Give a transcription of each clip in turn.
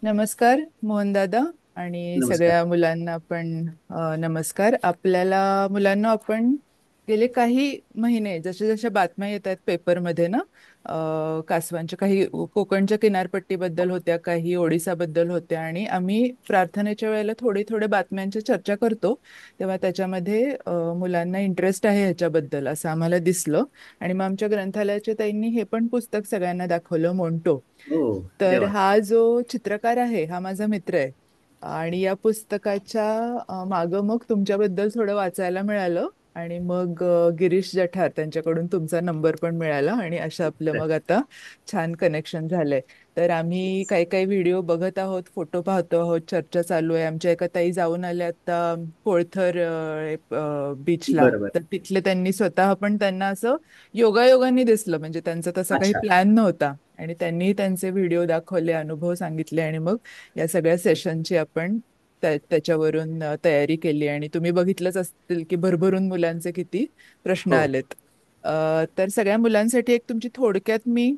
नमस्कार मोहन दादा आणि नमस्कार. सगळ्या मुलांना पण नमस्कार. आपल्याला मुलांना आपण गेले काही महिने जसे जसे बातम्या येत आहेत पेपरमध्ये ना, कासवांच्या काही कोकणच्या किनारपट्टीबद्दल होत्या, काही ओडिसाबद्दल होत्या आणि आम्ही प्रार्थनेच्या वेळेला थोडे थोडे बातम्यांची चर्चा करतो. तेव्हा त्याच्यामध्ये मुलांना इंटरेस्ट आहे ह्याच्याबद्दल असं आम्हाला दिसलं. आणि मग आमच्या ग्रंथालयाच्या ताईंनी हे पण पुस्तक सगळ्यांना दाखवलं, मोंटो. हो, अरे तर वाह! हा जो चित्रकार आहे हा माझा मित्र आहे. आणि या पुस्तकाच्या मागं मग तुमच्याबद्दल थोडं वाचायला मिळालं. आणि मग गिरीश जठार त्यांच्याकडून तुमचा नंबर पण मिळाला आणि असं आपलं तर मग आता छान कनेक्शन झालंय. तर आम्ही काही काही व्हिडिओ बघत आहोत, फोटो पाहतो आहोत, चर्चा चालू आहे. आमच्या एका ताई जाऊन आल्या आता पोळथर बीचला. बरोबर. तर तिथले त्यांनी स्वतः पण त्यांना असं योगायोगाने दिसलं, म्हणजे त्यांचा तसा काही अच्छा. प्लॅन नव्हता. आणि त्यांनी त्यांचे व्हिडिओ दाखवले, अनुभव सांगितले आणि मग या सगळ्या सेशनची आपण त्याच्यावरून तयारी केली. आणि तुम्ही बघितलंच असतील की भरभरून मुलांचे किती प्रश्न हो, आलेत. तर सगळ्या मुलांसाठी एक तुमची थोडक्यात मी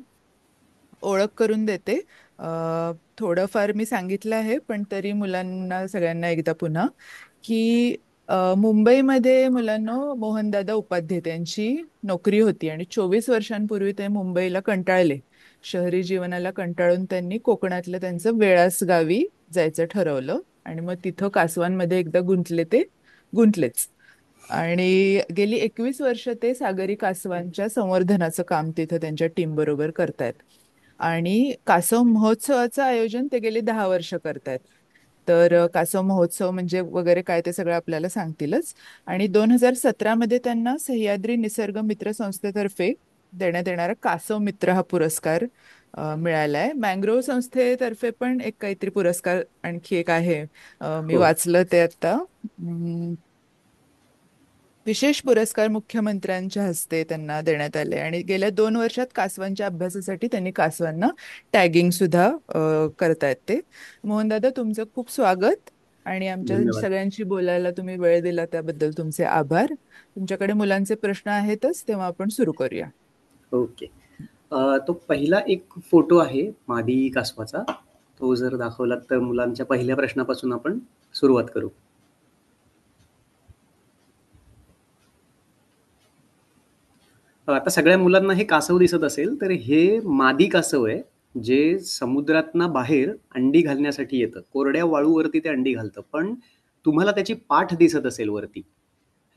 ओळख करून देते. थोडंफार मी सांगितलं आहे पण तरी मुलांना सगळ्यांना एकदा पुन्हा की मुंबईमध्ये मुलांना मोहनदादा उपाध्ये त्यांची नोकरी होती आणि 24 वर्षांपूर्वी ते मुंबईला कंटाळले. शहरी जीवनाला कंटाळून त्यांनी कोकणातलं त्यांचं वेळास गावी जायचं ठरवलं आणि मग तिथं कासवांमध्ये एकदा गुंतले ते गुंतलेच. आणि गेली 21 वर्ष ते सागरी कासवांच्या संवर्धनाचं काम तिथं त्यांच्या टीम बरोबर करतायत. आणि कासव महोत्सवाचं आयोजन ते गेली 10 वर्ष करतायत. तर कासव महोत्सव म्हणजे वगैरे काय ते सगळं आपल्याला सांगतीलच. आणि 2017 मध्ये त्यांना सह्याद्री निसर्ग मित्र संस्थेतर्फे देण्यात येणारा कासव मित्र हा पुरस्कार मिळालाय. मँग्रोव्ह संस्थेतर्फे पण एक काहीतरी पुरस्कार आणखी एक आहे. मी हो, वाचलं ते आता. विशेष पुरस्कार मुख्यमंत्र्यांच्या हस्ते त्यांना देण्यात आले आणि गेल्या 2 वर्षात कासवांच्या अभ्यासासाठी त्यांनी कासवांना टॅगिंग सुद्धा करतायत ते. मोहनदादा, तुमचं खूप स्वागत. आणि आमच्या धन्यवाद. सगळ्यांशी बोलायला तुम्ही वेळ दिला त्याबद्दल तुमचे आभार. तुमच्याकडे मुलांचे प्रश्न आहेतच तेव्हा आपण सुरू करूया. ओके. तो पहिला एक फोटो आहे मादी कासवाचा. तो जर दाखवलात तर मुलांच्या पहिल्या प्रश्नापासून आपण सुरुवात करू. आता सगळ्या मुलांना हे कासव दिसत असेल, तर हे मादी कासव आहे, जे समुद्रातनं बाहेर अंडी घालण्यासाठी येतं. कोरड्या वाळूवरती ते अंडी घालतं. पण तुम्हाला त्याची पाठ दिसत असेल वरती.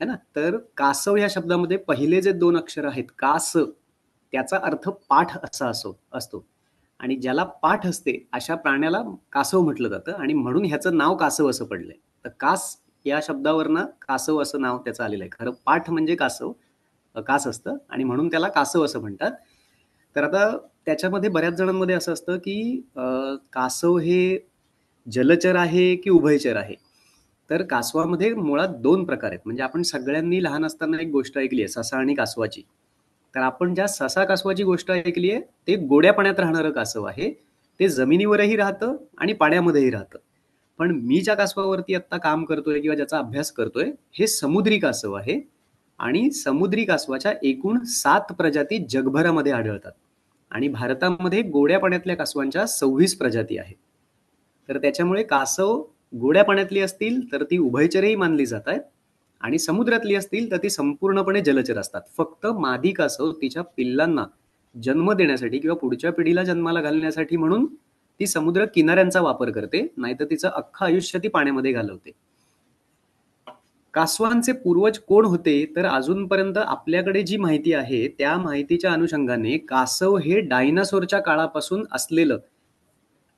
है ना? तर कासव या शब्दामध्ये पहिले जे 2 अक्षर आहेत, कास, त्याचा अर्थ पाठ असा असतो. आणि ज्याला पाठ असते अशा प्राण्याला कासव म्हटलं जातं आणि म्हणून ह्याचं नाव कासव असं पडलंय. तर कास या शब्दावरनं कासव असं नाव त्याचं आलेलं आहे. खरं पाठ म्हणजे कासव, कास असतं आणि म्हणून त्याला कासव असं म्हणतात. तर आता त्याच्यामध्ये बऱ्याच जणांमध्ये असं असतं, की कासव हे जलचर आहे की उभयचर आहे? तर कासवामध्ये मुळात 2 प्रकार आहेत. म्हणजे आपण सगळ्यांनी लहान असताना एक गोष्ट ऐकली आहे, ससा आणि कासवाची. तर आपण ज्या ससा कासवाची गोष्ट ऐकली आहे, ते गोड्या पाण्यात राहणारं कासव आहे. ते जमिनीवरही राहतं आणि पाण्यामध्येही राहतं. पण मी ज्या कासवावरती आत्ता काम करतोय किंवा ज्याचा अभ्यास करतोय, हे समुद्री कासव आहे आणि समुद्री कासवाच्या एकूण 7 प्रजाती जगभरामध्ये आढळतात. आणि भारतामध्ये गोड्या पाण्यातल्या कासवांच्या 26 प्रजाती आहेत. तर त्याच्यामुळे कासव गोड्या पाण्यातली असतील तर ती उभयचरही मानली जातात आणि समुद्रातली असतील तर ती संपूर्णपणे जलचर असतात. फक्त मादी कासव तिच्या पिल्लांना जन्म देण्यासाठी किंवा पुढच्या पिढीला जन्माला घालण्यासाठी म्हणून ती समुद्र किनाऱ्यांचा वापर करते, नाहीतर तिचं अख्खं आयुष्य ती पाण्यामध्ये घालवते. कासवांचे पूर्वज कोण होते? तर अजूनपर्यंत आपल्याकडे जी माहिती आहे, त्या माहितीच्या अनुषंगाने कासव हे डायनासोरच्या काळापासून असलेलं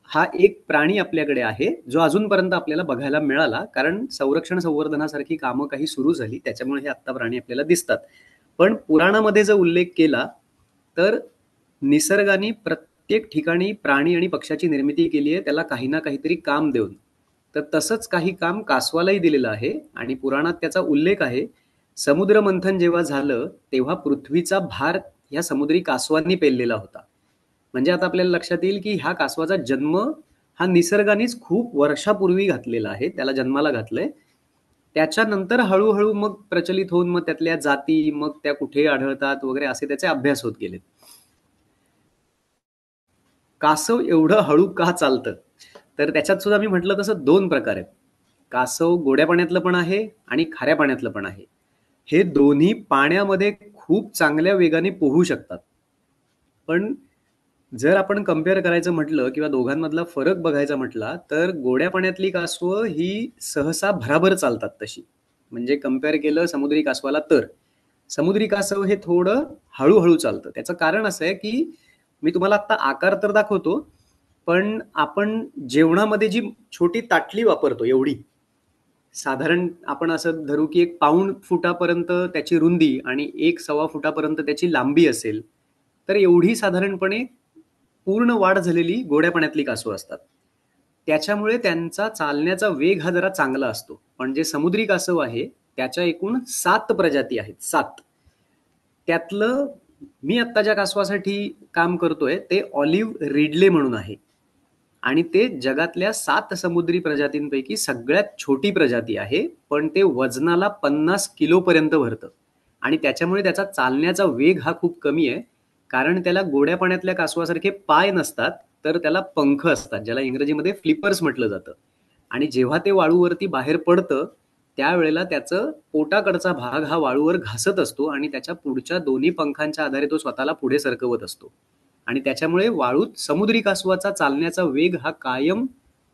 हा एक प्राणी आपल्याकडे आहे, जो अजूनपर्यंत आपल्याला बघायला मिळाला. कारण संरक्षण संवर्धनासारखी कामं काही सुरू झाली, त्याच्यामुळे हे आत्ता प्राणी आपल्याला दिसतात. पण पुराणामध्ये जर उल्लेख केला, तर निसर्गाने प्रत्येक ठिकाणी प्राणी आणि पक्ष्याची निर्मिती केली आहे, त्याला काही ना काहीतरी काम देऊन. तर तसंच काही काम कासवालाही दिलेलं आहे आणि पुराणात त्याचा उल्लेख आहे. समुद्रमंथन जेव्हा झालं, तेव्हा पृथ्वीचा भार ह्या समुद्री कासवांनी पेललेला होता. म्हणजे आता आपल्याला लक्षात येईल, की ह्या कासवाचा जन्म हा निसर्गानेच खूप वर्षापूर्वी घातलेला आहे. त्याला जन्माला घातलंय. त्याच्यानंतर हळू मग प्रचलित होऊन मग त्यातल्या जाती, मग त्या कुठे आढळतात वगैरे असे त्याचे अभ्यास होत गेलेत. कासव एवढं हळू का चालतं? तर त्याच्यात सुद्धा मी म्हटलं तसं 2 प्रकार आहेत. कासव गोड्या पाण्यातलं पण आहे आणि खाऱ्या पाण्यातलं पण आहे. हे दोन्ही पाण्यामध्ये खूप चांगल्या वेगाने पोहू शकतात. पण जर आपण कंपेअर करायचं म्हटलं किंवा दोघांमधला फरक बघायचा म्हटला, तर गोड्या पाण्यातली कासवं ही सहसा भराभर चालतात तशी. म्हणजे कंपेअर केलं समुद्री कासवाला तर. समुद्री कासव हे थोडं हळू चालतं. त्याचं कारण असं आहे, की मी तुम्हाला आत्ता आकार तर दाखवतो, पण आपण जेवणामध्ये जी छोटी ताटली वापरतो एवढी, साधारण आपण असं धरू की 1 पाऊण फुटापर्यंत त्याची रुंदी आणि 1 सव्वा फुटापर्यंत त्याची लांबी असेल, तर एवढी साधारणपणे पूर्ण वाढ झालेली गोड्या पाण्यातली कासवं असतात. त्याच्यामुळे त्यांचा चालण्याचा वेग हा जरा चांगला असतो. पण जे समुद्री कासव आहे, त्याच्या एकूण 7 प्रजाती आहेत. 7. त्यातलं मी आत्ता ज्या कासवासाठी काम करतोय ते ऑलिव्ह रिडले म्हणून आहे. आणि ते जगातल्या 7 समुद्री प्रजातींपैकी सगळ्यात छोटी प्रजाती आहे. पण ते वजनाला 50 किलोपर्यंत भरतं. आणि त्याच्यामुळे त्याचा चालण्याचा वेग हा खूप कमी आहे. कारण त्याला गोड्या पाण्यातल्या कासवासारखे पाय नसतात, तर त्याला पंख असतात, ज्याला इंग्रजीमध्ये फ्लिपर्स म्हटलं जातं. आणि जेव्हा ते वाळूवरती बाहेर पडतं, त्यावेळेला त्याचं पोटाकडचा भाग हा वाळूवर घासत असतो आणि त्याच्या पुढच्या दोन्ही पंखांच्या आधारे तो स्वतःला पुढे सरकवत असतो. आणि त्याच्यामुळे वाळूत समुद्री कासवाचा चालण्याचा वेग हा कायम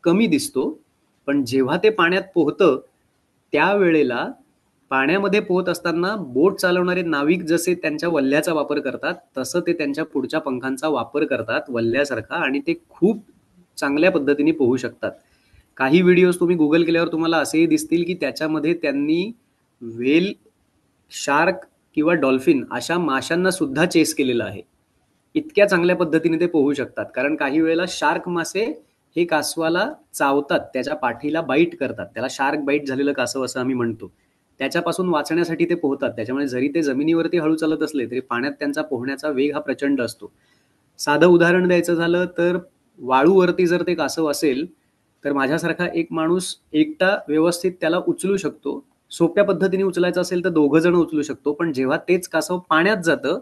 कमी दिसतो. पण जेव्हा ते पाण्यात पोहतं, त्यावेळेला पाण्यामध्ये पोहत असताना बोट चालवणारे नाविक जसे त्यांच्या वल्ह्याचा वापर करतात, तसं ते त्यांच्या पुढच्या पंखांचा वापर करतात वल्ह्यासारखा आणि ते खूप चांगल्या पद्धतीने पोहू शकतात. काही व्हिडिओज तुम्ही गुगल केल्यावर तुम्हाला असेही दिसतील की त्याच्यामध्ये त्यांनी व्हेल, शार्क किंवा डॉल्फिन अशा माशांना सुद्धा चेस केलेलं आहे. इतक्या चांगल्या पद्धतीने ते पोहू शकतात. कारण काही वेळेला शार्क मासे हे कासवाला चावतात, त्याच्या पाठीला बाईट करतात. त्याला शार्क बाईट झालेलं कासव असं आम्ही म्हणतो. त्याच्यापासून वाचण्यासाठी ते पोहतात. त्याच्यामुळे जरी ते जमिनीवरती हळू चालत असले तरी पाण्यात त्यांचा पोहण्याचा वेग हा प्रचंड असतो. साधं उदाहरण द्यायचं झालं तर वाळूवरती जर ते कासव असेल, तर माझ्यासारखा एक माणूस एकटा व्यवस्थित त्याला उचलू शकतो. सोप्या पद्धतीने उचलायचं असेल तर 2 जण उचलू शकतो. पण जेव्हा तेच कासव पाण्यात जातं,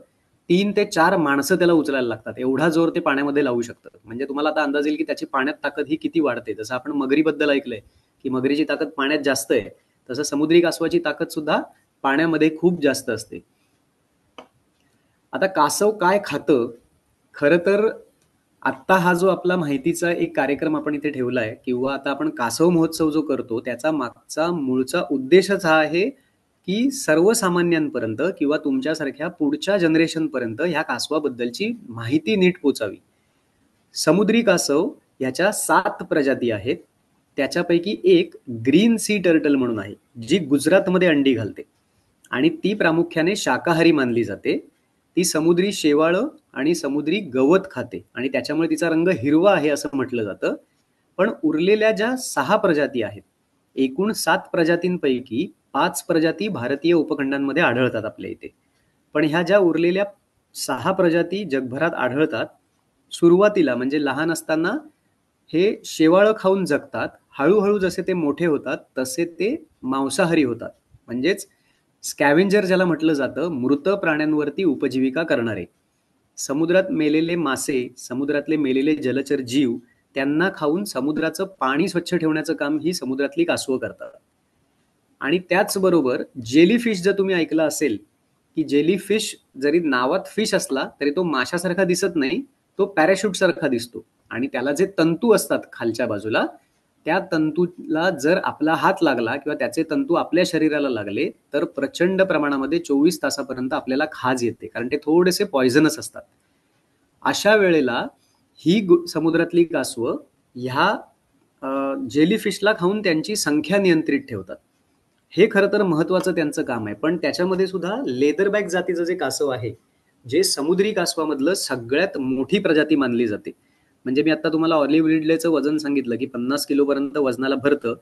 3 ते 4 माणसं त्याला उचलायला लागतात. एवढा जोर ते पाण्यामध्ये लावू शकतात. म्हणजे तुम्हाला आता अंदाज येईल की त्याची पाण्यात ताकद ही किती वाढते. जसं आपण मगरीबद्दल ऐकलंय, की मगरीची ताकद पाण्यात जास्त आहे. तसं समुद्री कासवाची ताकद सुद्धा पाण्यामध्ये खूप जास्त असते. आता कासव काय खातं? खरं तर आत्ता हा जो आपला माहितीचा एक कार्यक्रम आपण इथे ठेवलाय किंवा आता आपण कासव महोत्सव जो करतो त्याचा मागचा मूळचा उद्देशच हा आहे की सर्वसामान्यांपर्यंत किंवा तुमच्यासारख्या पुढच्या जनरेशनपर्यंत ह्या कासवाबद्दलची माहिती नीट पोचावी. समुद्री कासव ह्याच्या 7 प्रजाती आहेत. त्याच्यापैकी एक ग्रीन सी टर्टल म्हणून आहे, जी गुजरातमध्ये अंडी घालते आणि ती प्रामुख्याने शाकाहारी मानली जाते. ती समुद्री शेवाळं आणि समुद्री गवत खाते आणि त्याच्यामुळे तिचा रंग हिरवा आहे असं म्हटलं जातं. पण उरलेल्या ज्या 6 प्रजाती आहेत, एकूण 7 प्रजातींपैकी 5 प्रजाती भारतीय उपखंडांमध्ये आढळतात आपल्या इथे. पण ह्या ज्या उरलेल्या 6 प्रजाती जगभरात आढळतात, सुरुवातीला म्हणजे लहान असताना हे शेवाळं खाऊन जगतात. हळूहळू जसे ते मोठे होतात तसे ते मांसाहारी होतात. म्हणजेच स्कॅव्हेंजर ज्याला म्हटलं जातं, मृत प्राण्यांवरती उपजीविका करणारे. समुद्रात मेलेले मासे, समुद्रातले मेलेले जलचर जीव त्यांना खाऊन समुद्राचं पाणी स्वच्छ ठेवण्याचं काम ही समुद्रातली कासवं करतात. आणि त्याचबरोबर जेलीफिश जर तुम्ही ऐकलं असेल, की जेलीफिश जरी नावात फिश असला तरी तो माशासारखा दिसत नाही, तो पॅराशूट सारखा दिसतो. आणि त्याला जे तंतू असतात खालच्या बाजूला, त्या तंतूला जर आपला हात लागला किंवा त्याचे तंतू आपल्या शरीराला लागले तर प्रचंड प्रमाणामध्ये 24 तासापर्यंत आपल्याला खाज येते, कारण ते थोडेसे पॉइझनस असतात. अशा वेळेला ही समुद्रातली कासवं ह्या जेलीफिशला खाऊन त्यांची संख्या नियंत्रित ठेवतात. हे खरं तर महत्वाचं त्यांचं काम आहे. पण त्याच्यामध्ये सुद्धा लेदरबॅक जातीचं जे कासव आहे, जे समुद्री कासवामधलं सगळ्यात मोठी प्रजाती मानली जाते. म्हणजे मी आता तुम्हाला ऑलिव्ह रिडलेचं वजन सांगितलं की 50 किलोपर्यंत वजनाला भरतं,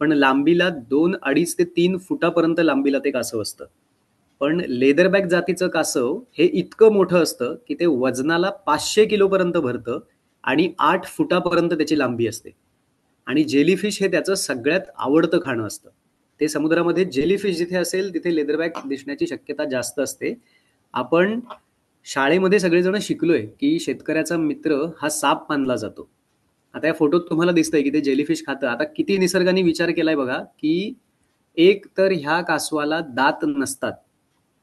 पण लांबीला 2, 2.5 ते 3 फुटापर्यंत लांबीला ते कासव असतं. पण लेदरबॅक जातीचं कासव हे इतकं मोठं असतं की ते वजनाला 500 किलोपर्यंत भरतं आणि 8 फुटापर्यंत त्याची लांबी असते. आणि जेलीफिश हे त्याचं सगळ्यात आवडतं खाणं असतं. ते समुद्रामध्ये जेलीफिश जिथे असेल तिथे लेदरबॅक दिसण्याची शक्यता जास्त असते. आपण शाळेमध्ये सगळेजण शिकलोय की शेतकऱ्याचा मित्र हा साप मानला जातो. आता या फोटोत तुम्हाला दिसतंय की ते जेलीफिश खातं. आता किती निसर्गाने विचार केलाय बघा, की एक तर ह्या कासवाला दात नसतात,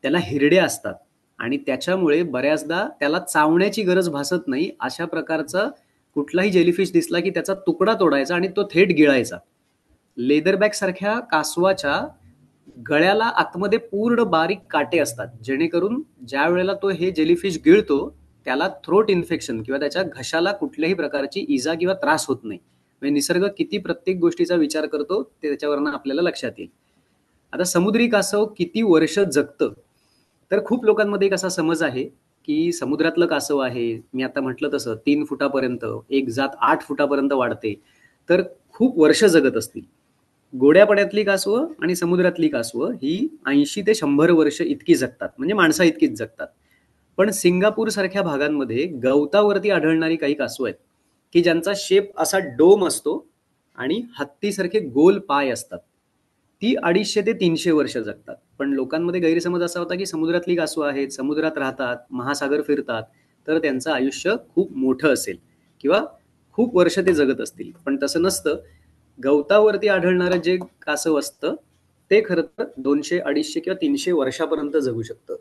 त्याला हिरडे असतात आणि त्याच्यामुळे बऱ्याचदा त्याला चावण्याची गरज भासत नाही. अशा प्रकारचा कुठलाही जेलीफिश दिसला की त्याचा तुकडा तोडायचा आणि तो थेट गिळायचा. लेदरबॅक सारख्या कासवाच्या गळ्याला आतमध्ये पूर्ण बारीक काटे असतात, जेणेकरून ज्या वेळेला तो हे जेलीफिश गिळतो त्याला थ्रोट इन्फेक्शन किंवा त्याच्या घशाला कुठल्याही प्रकारची इजा किंवा त्रास होत नाही. म्हणजे निसर्ग किती प्रत्येक गोष्टीचा विचार करतो ते त्याच्यावरनं आपल्याला लक्षात येईल. आता समुद्री कासव किती वर्ष जगतं, तर खूप लोकांमध्ये एक असा समज आहे की समुद्रातलं कासव आहे, मी आता म्हटलं तसं 3 फुटापर्यंत, एक जात 8 फुटापर्यंत वाढते, तर खूप वर्ष जगत असतील. गोड्या पाण्यातली कासवं आणि समुद्रातली कासवं ही 80 ते 100 वर्ष इतकी जगतात, म्हणजे माणसा इतकीच जगतात. पण सिंगापूर सारख्या भागांमध्ये गवतावरती आढळणारी काही कासवं आहेत की ज्यांचा शेप असा डोम असतो आणि हत्तीसारखे गोल पाय असतात. ती 250 ते 300 वर्ष जगतात. पण लोकांमध्ये गैरसमज असा होता की समुद्रातली कासवं आहेत, समुद्रात राहतात, महासागर फिरतात, तर त्यांचं आयुष्य खूप मोठं असेल किंवा खूप वर्ष ते जगत असतील. पण तसं नसतं. गवतावरती आढळणारं जे कासव असतं ते खरं तर 200, 250 किंवा 300 वर्षापर्यंत जगू शकतं.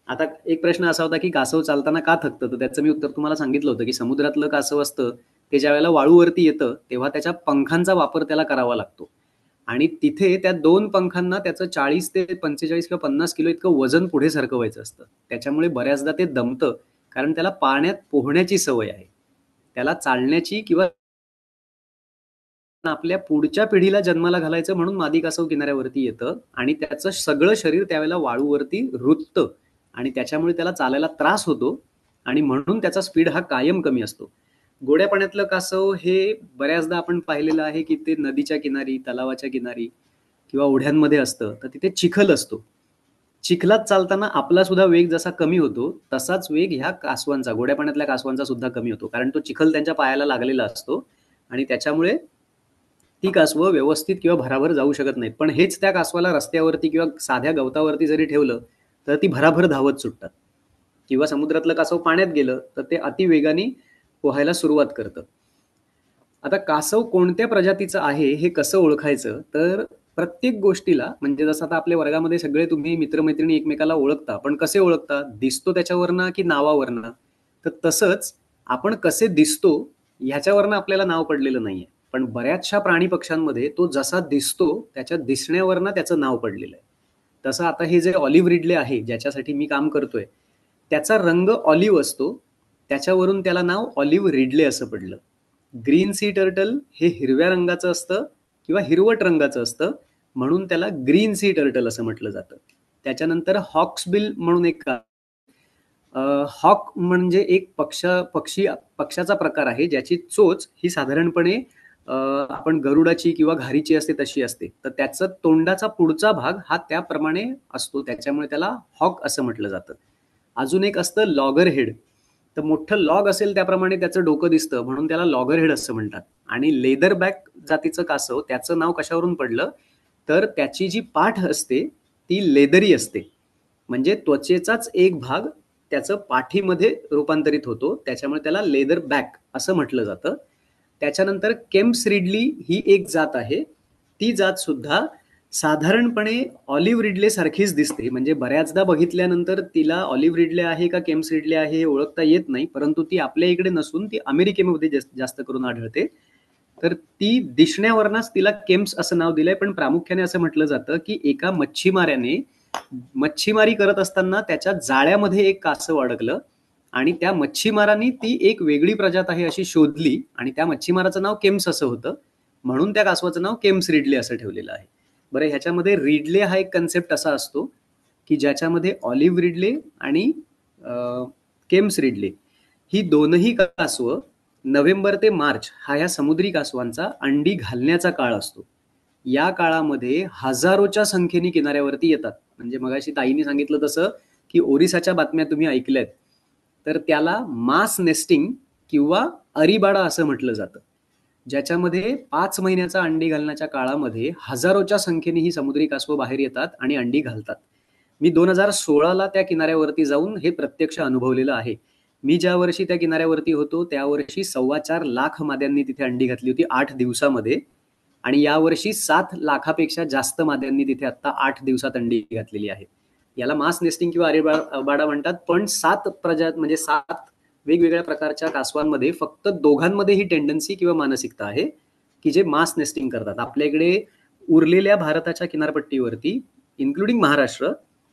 आता एक प्रश्न असा होता की कासव चालताना का थकतं, तर त्याचं मी उत्तर तुम्हाला सांगितलं होतं की समुद्रातलं कासव असतं ते ज्या वेळेला वाळूवरती येतं तेव्हा त्याच्या पंखांचा वापर त्याला करावा लागतो आणि तिथे त्या 2 पंखांना त्याचं 40 ते 45 किंवा 50 किलो इतकं वजन पुढे सरकवायचं असतं. त्याच्यामुळे बऱ्याचदा ते दमतं, कारण त्याला पाण्यात पोहण्याची सवय आहे. त्याला चालण्याची किंवा आपल्या पुढच्या पिढीला जन्माला घालायचं म्हणून मादी कासव किनाऱ्यावरती येतं आणि त्याचं सगळं शरीर त्यावेळेला वाळूवरती रुततं आणि त्याच्यामुळे त्याला चालायला त्रास होतो आणि म्हणून त्याचा स्पीड हा कायम कमी असतो. गोड्या पाण्यातलं कासव हे बऱ्याचदा आपण पाहिलेलं आहे की ते नदीच्या किनारी, तलावाच्या किनारी किंवा ओढ्यांमध्ये असतं, तर तिथे चिखल असतो. चिखलात चालताना आपला सुद्धा वेग जसा कमी होतो, तसाच वेग ह्या कासवांचा, गोड्या पाण्यातल्या कासवांचा सुद्धा कमी होतो. कारण तो चिखल त्यांच्या पायाला लागलेला असतो आणि त्याच्यामुळे ती कासवं व्यवस्थित किंवा भराभर जाऊ शकत नाहीत. पण हेच त्या कासवाला रस्त्यावरती किंवा साध्या गवतावरती जरी ठेवलं, तर ती भराभर धावत सुटतात. किंवा समुद्रातलं कासव पाण्यात गेलं, तर ते अतिवेगाने पोहायला सुरुवात करतं. आता कासव कोणत्या प्रजातीचं आहे हे कसं ओळखायचं, तर प्रत्येक गोष्टीला म्हणजे जसं आता आपल्या वर्गामध्ये सगळे तुम्ही मित्रमैत्रिणी एकमेकाला ओळखता, पण कसे ओळखता? दिसतो त्याच्यावरनं की नावावरनं? तर तसंच आपण कसे दिसतो ह्याच्यावरनं आपल्याला नाव पडलेलं नाहीये. पण बऱ्याचशा प्राणी पक्ष्यांमध्ये तो जसा दिसतो त्याच्या दिसण्यावरनं त्याचं नाव पडलेलं आहे. तसं आता हे जे ऑलिव्ह रिडले आहे ज्याच्यासाठी मी काम करतोय, त्याचा रंग ऑलिव्ह असतो, त्याच्यावरून त्याला नाव ऑलिव्ह रिडले असं पडलं. ग्रीन सी टर्टल हे हिरव्या रंगाचं असतं किंवा हिरवट रंगाचं असतं, म्हणून त्याला ग्रीन सी टर्टल असं म्हटलं जातं. त्याच्यानंतर हॉक्सबिल म्हणून एक हॉक म्हणजे एक पक्षाचा प्रकार आहे ज्याची चोच ही साधारणपणे आपण गरुडाची किंवा घारीची असते तशी असते. तर त्याचं तोंडाचा पुढचा भाग हा त्याप्रमाणे असतो, त्याच्यामुळे त्याला हॉक असं म्हटलं जातं. अजून एक असतं लॉगर हेड. तर मोठं लॉग असेल त्याप्रमाणे त्याचं डोकं दिसतं, म्हणून त्याला लॉगर हेड असं म्हणतात. आणि लेदर बॅक जातीचं कासव त्याचं नाव कशावरून पडलं, तर त्याची जी पाठ असते ती लेदरी असते, म्हणजे त्वचेचाच एक भाग त्याचं पाठीमध्ये रूपांतरित होतो, त्याच्यामुळे त्याला लेदर बॅक असं म्हटलं जातं. त्याच्यानंतर केम्प्स रिडली ही एक जात आहे. ती जात सुद्धा साधारणपणे ऑलिव्ह रिडले सारखीच दिसते, म्हणजे बऱ्याचदा बघितल्यानंतर तिला ऑलिव्ह रिडले आहे का केम्प्स रिडले आहे हे ओळखता येत नाही, परंतु ती आपल्या इकडे नसून ती अमेरिकेमध्ये जास्त करून आढळते. तर ती दिसण्यावरनच तिला केम्प्स असं नाव दिलंय. पण प्रामुख्याने असं म्हटलं जातं की एका मच्छीमाराने मच्छीमारी करत असताना त्याच्या जाळ्यामध्ये एक कासव अडकलं आणि त्या मच्छीमारांनी ती एक वेगळी प्रजात आहे अशी शोधली आणि त्या मच्छीमाराचं नाव केम्स असं होतं, म्हणून त्या कासवाचं नाव केम्स रिडले असं ठेवलेलं आहे. बरं, ह्याच्यामध्ये रिडले हा एक कन्सेप्ट असा असतो की ज्याच्यामध्ये ऑलिव्ह रिडले आणि केम्स रिडले ही दोनही कासवं नोव्हेंबर ते मार्च हा या समुद्री कासवांचा अंडी घालण्याचा काळ असतो. या काळामध्ये हजारोच्या संख्येने किनाऱ्यावरती येतात. म्हणजे मगाशी ताईंनी सांगितलं तसं की ओरिसाच्या बातम्या तुम्ही ऐकल्यात, तर त्याला मास नेस्टिंग किंवा अरिबाडा असं म्हटलं जातं, ज्याच्यामध्ये 5 महिन्याचा अंडी घालण्याच्या काळामध्ये हजारोच्या संख्येने ही समुद्री कासवं बाहेर येतात आणि अंडी घालतात. मी 2016ला त्या किनाऱ्यावरती जाऊन हे प्रत्यक्ष अनुभवलेलं आहे. मी ज्या वर्षी त्या किनाऱ्यावरती होतो त्या वर्षी 4.25 लाख माद्यांनी तिथे अंडी घातली होती 8 दिवसामध्ये. आणि यावर्षी 7 लाखापेक्षा जास्त माद्यांनी तिथे आता 8 दिवसात अंडी घातलेली आहे. याला मास नेस्टिंग किंवा अरेबाडा म्हणतात. पण 7 म्हणजे 7 वेगवेगळ्या प्रकारच्या कासवांमध्ये फक्त दोघांमध्ये ही टेंडन्सी किंवा मानसिकता आहे की जे मास नेस्टिंग करतात. आपल्या इकडे उरलेल्या भारताच्या किनारपट्टीवरती इन्क्लुडिंग महाराष्ट्र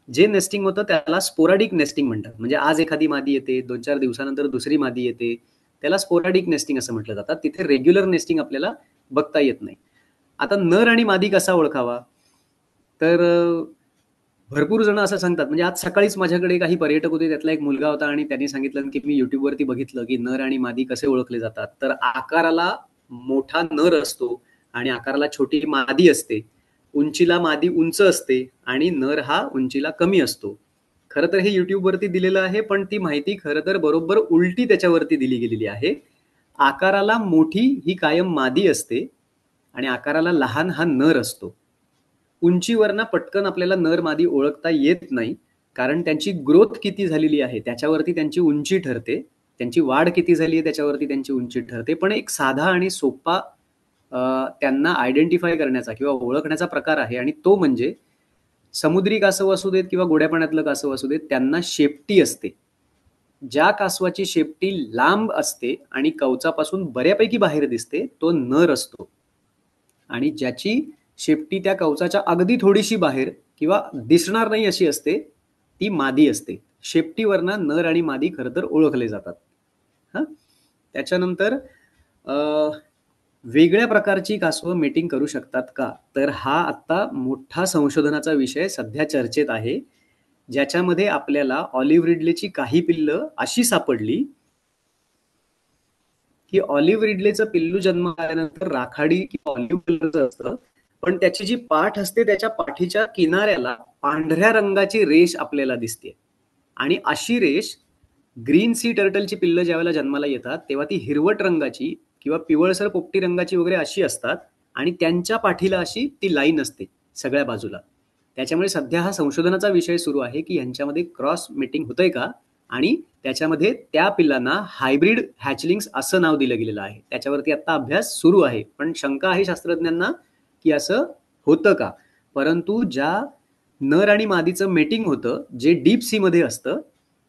जे नेस्टिंग होतं त्याला स्पोराडिक नेस्टिंग म्हणतात. म्हणजे आज एखादी मादी येते, 2-4 दिवसानंतर दुसरी मादी येते, त्याला स्पोराडिक नेस्टिंग असं म्हटलं जातं. तिथे रेग्युलर नेस्टिंग आपल्याला बघता येत नाही. आता नर आणि मादी कसा ओळखावा, तर भरपूर जण असं सांगतात. म्हणजे आज सकाळीच माझ्याकडे काही पर्यटक होते, त्यातला एक मुलगा होता आणि त्यांनी सांगितलं की मी युट्यूबवरती बघितलं की नर आणि मादी कसे ओळखले जातात. तर आकाराला मोठा नर असतो आणि आकाराला छोटी मादी असते. उंचीला मादी उंच असते आणि नर हा उंचीला कमी असतो. खरं तर हे युट्यूबवरती दिलेलं आहे, पण ती माहिती खरं तर बरोबर उलटी त्याच्यावरती दिली गेलेली आहे. आकाराला मोठी ही कायम मादी असते आणि आकाराला लहान हा नर असतो. उंचीवरनं पटकन आपल्याला नर मादी ओळखता येत नाही, कारण त्यांची ग्रोथ किती झालेली आहे त्याच्यावरती त्यांची उंची ठरते. त्यांची वाढ किती झाली आहे त्याच्यावरती त्यांची उंची ठरते. पण एक साधा आणि सोपा त्यांना आयडेंटिफाय करण्याचा किंवा ओळखण्याचा प्रकार आहे आणि तो म्हणजे समुद्री कासव असू देत किंवा गोड्या पाण्यातलं कासव असू देत, त्यांना शेपटी असते. ज्या कासवाची शेपटी लांब असते आणि कवचापासून बऱ्यापैकी बाहेर दिसते तो नर असतो आणि ज्याची शेपटी त्या कवचाच्या अगदी थोडीशी बाहेर किंवा दिसणार नाही अशी असते ती मादी असते. शेपटीवरनं नर आणि मादी खरं तर ओळखले जातात. हा, त्याच्यानंतर वेगळ्या प्रकारची कासवं मेटिंग करू शकतात का, तर हा आता मोठा संशोधनाचा विषय सध्या चर्चेत आहे, ज्याच्यामध्ये आपल्याला ऑलिव्ह रिडलेची काही पिल्लं अशी सापडली की ऑलिव्ह रिडलेचं पिल्लू जन्म आल्यानंतर राखाडी किंवा ऑलिव्ह कलरचं असतं, पण त्याची जी पाठ असते त्याच्या पाठीच्या किनाऱ्याला पांढऱ्या रंगाची रेष आपल्याला दिसते. आणि अशी रेष ग्रीन सी टर्टलची पिल्लं ज्यावेळेला जन्माला येतात तेव्हा ती हिरवट रंगाची किंवा पिवळसर पोपटी रंगाची वगैरे अशी असतात आणि त्यांच्या पाठीला अशी ती लाईन असते सगळ्या बाजूला. त्याच्यामुळे सध्या हा संशोधनाचा विषय सुरू आहे की यांच्यामध्ये क्रॉस मीटिंग होतंय का आणि त्याच्यामध्ये त्या पिल्लांना हायब्रिड हॅचलिंग्स असं नाव दिलं गेलेलं आहे. त्याच्यावरती आता अभ्यास सुरू आहे, पण शंका आहे शास्त्रज्ञांना की असं होतं का. परंतु ज्या नर आणि मादीचं मेटिंग होतं जे डीप सी मध्ये असतं,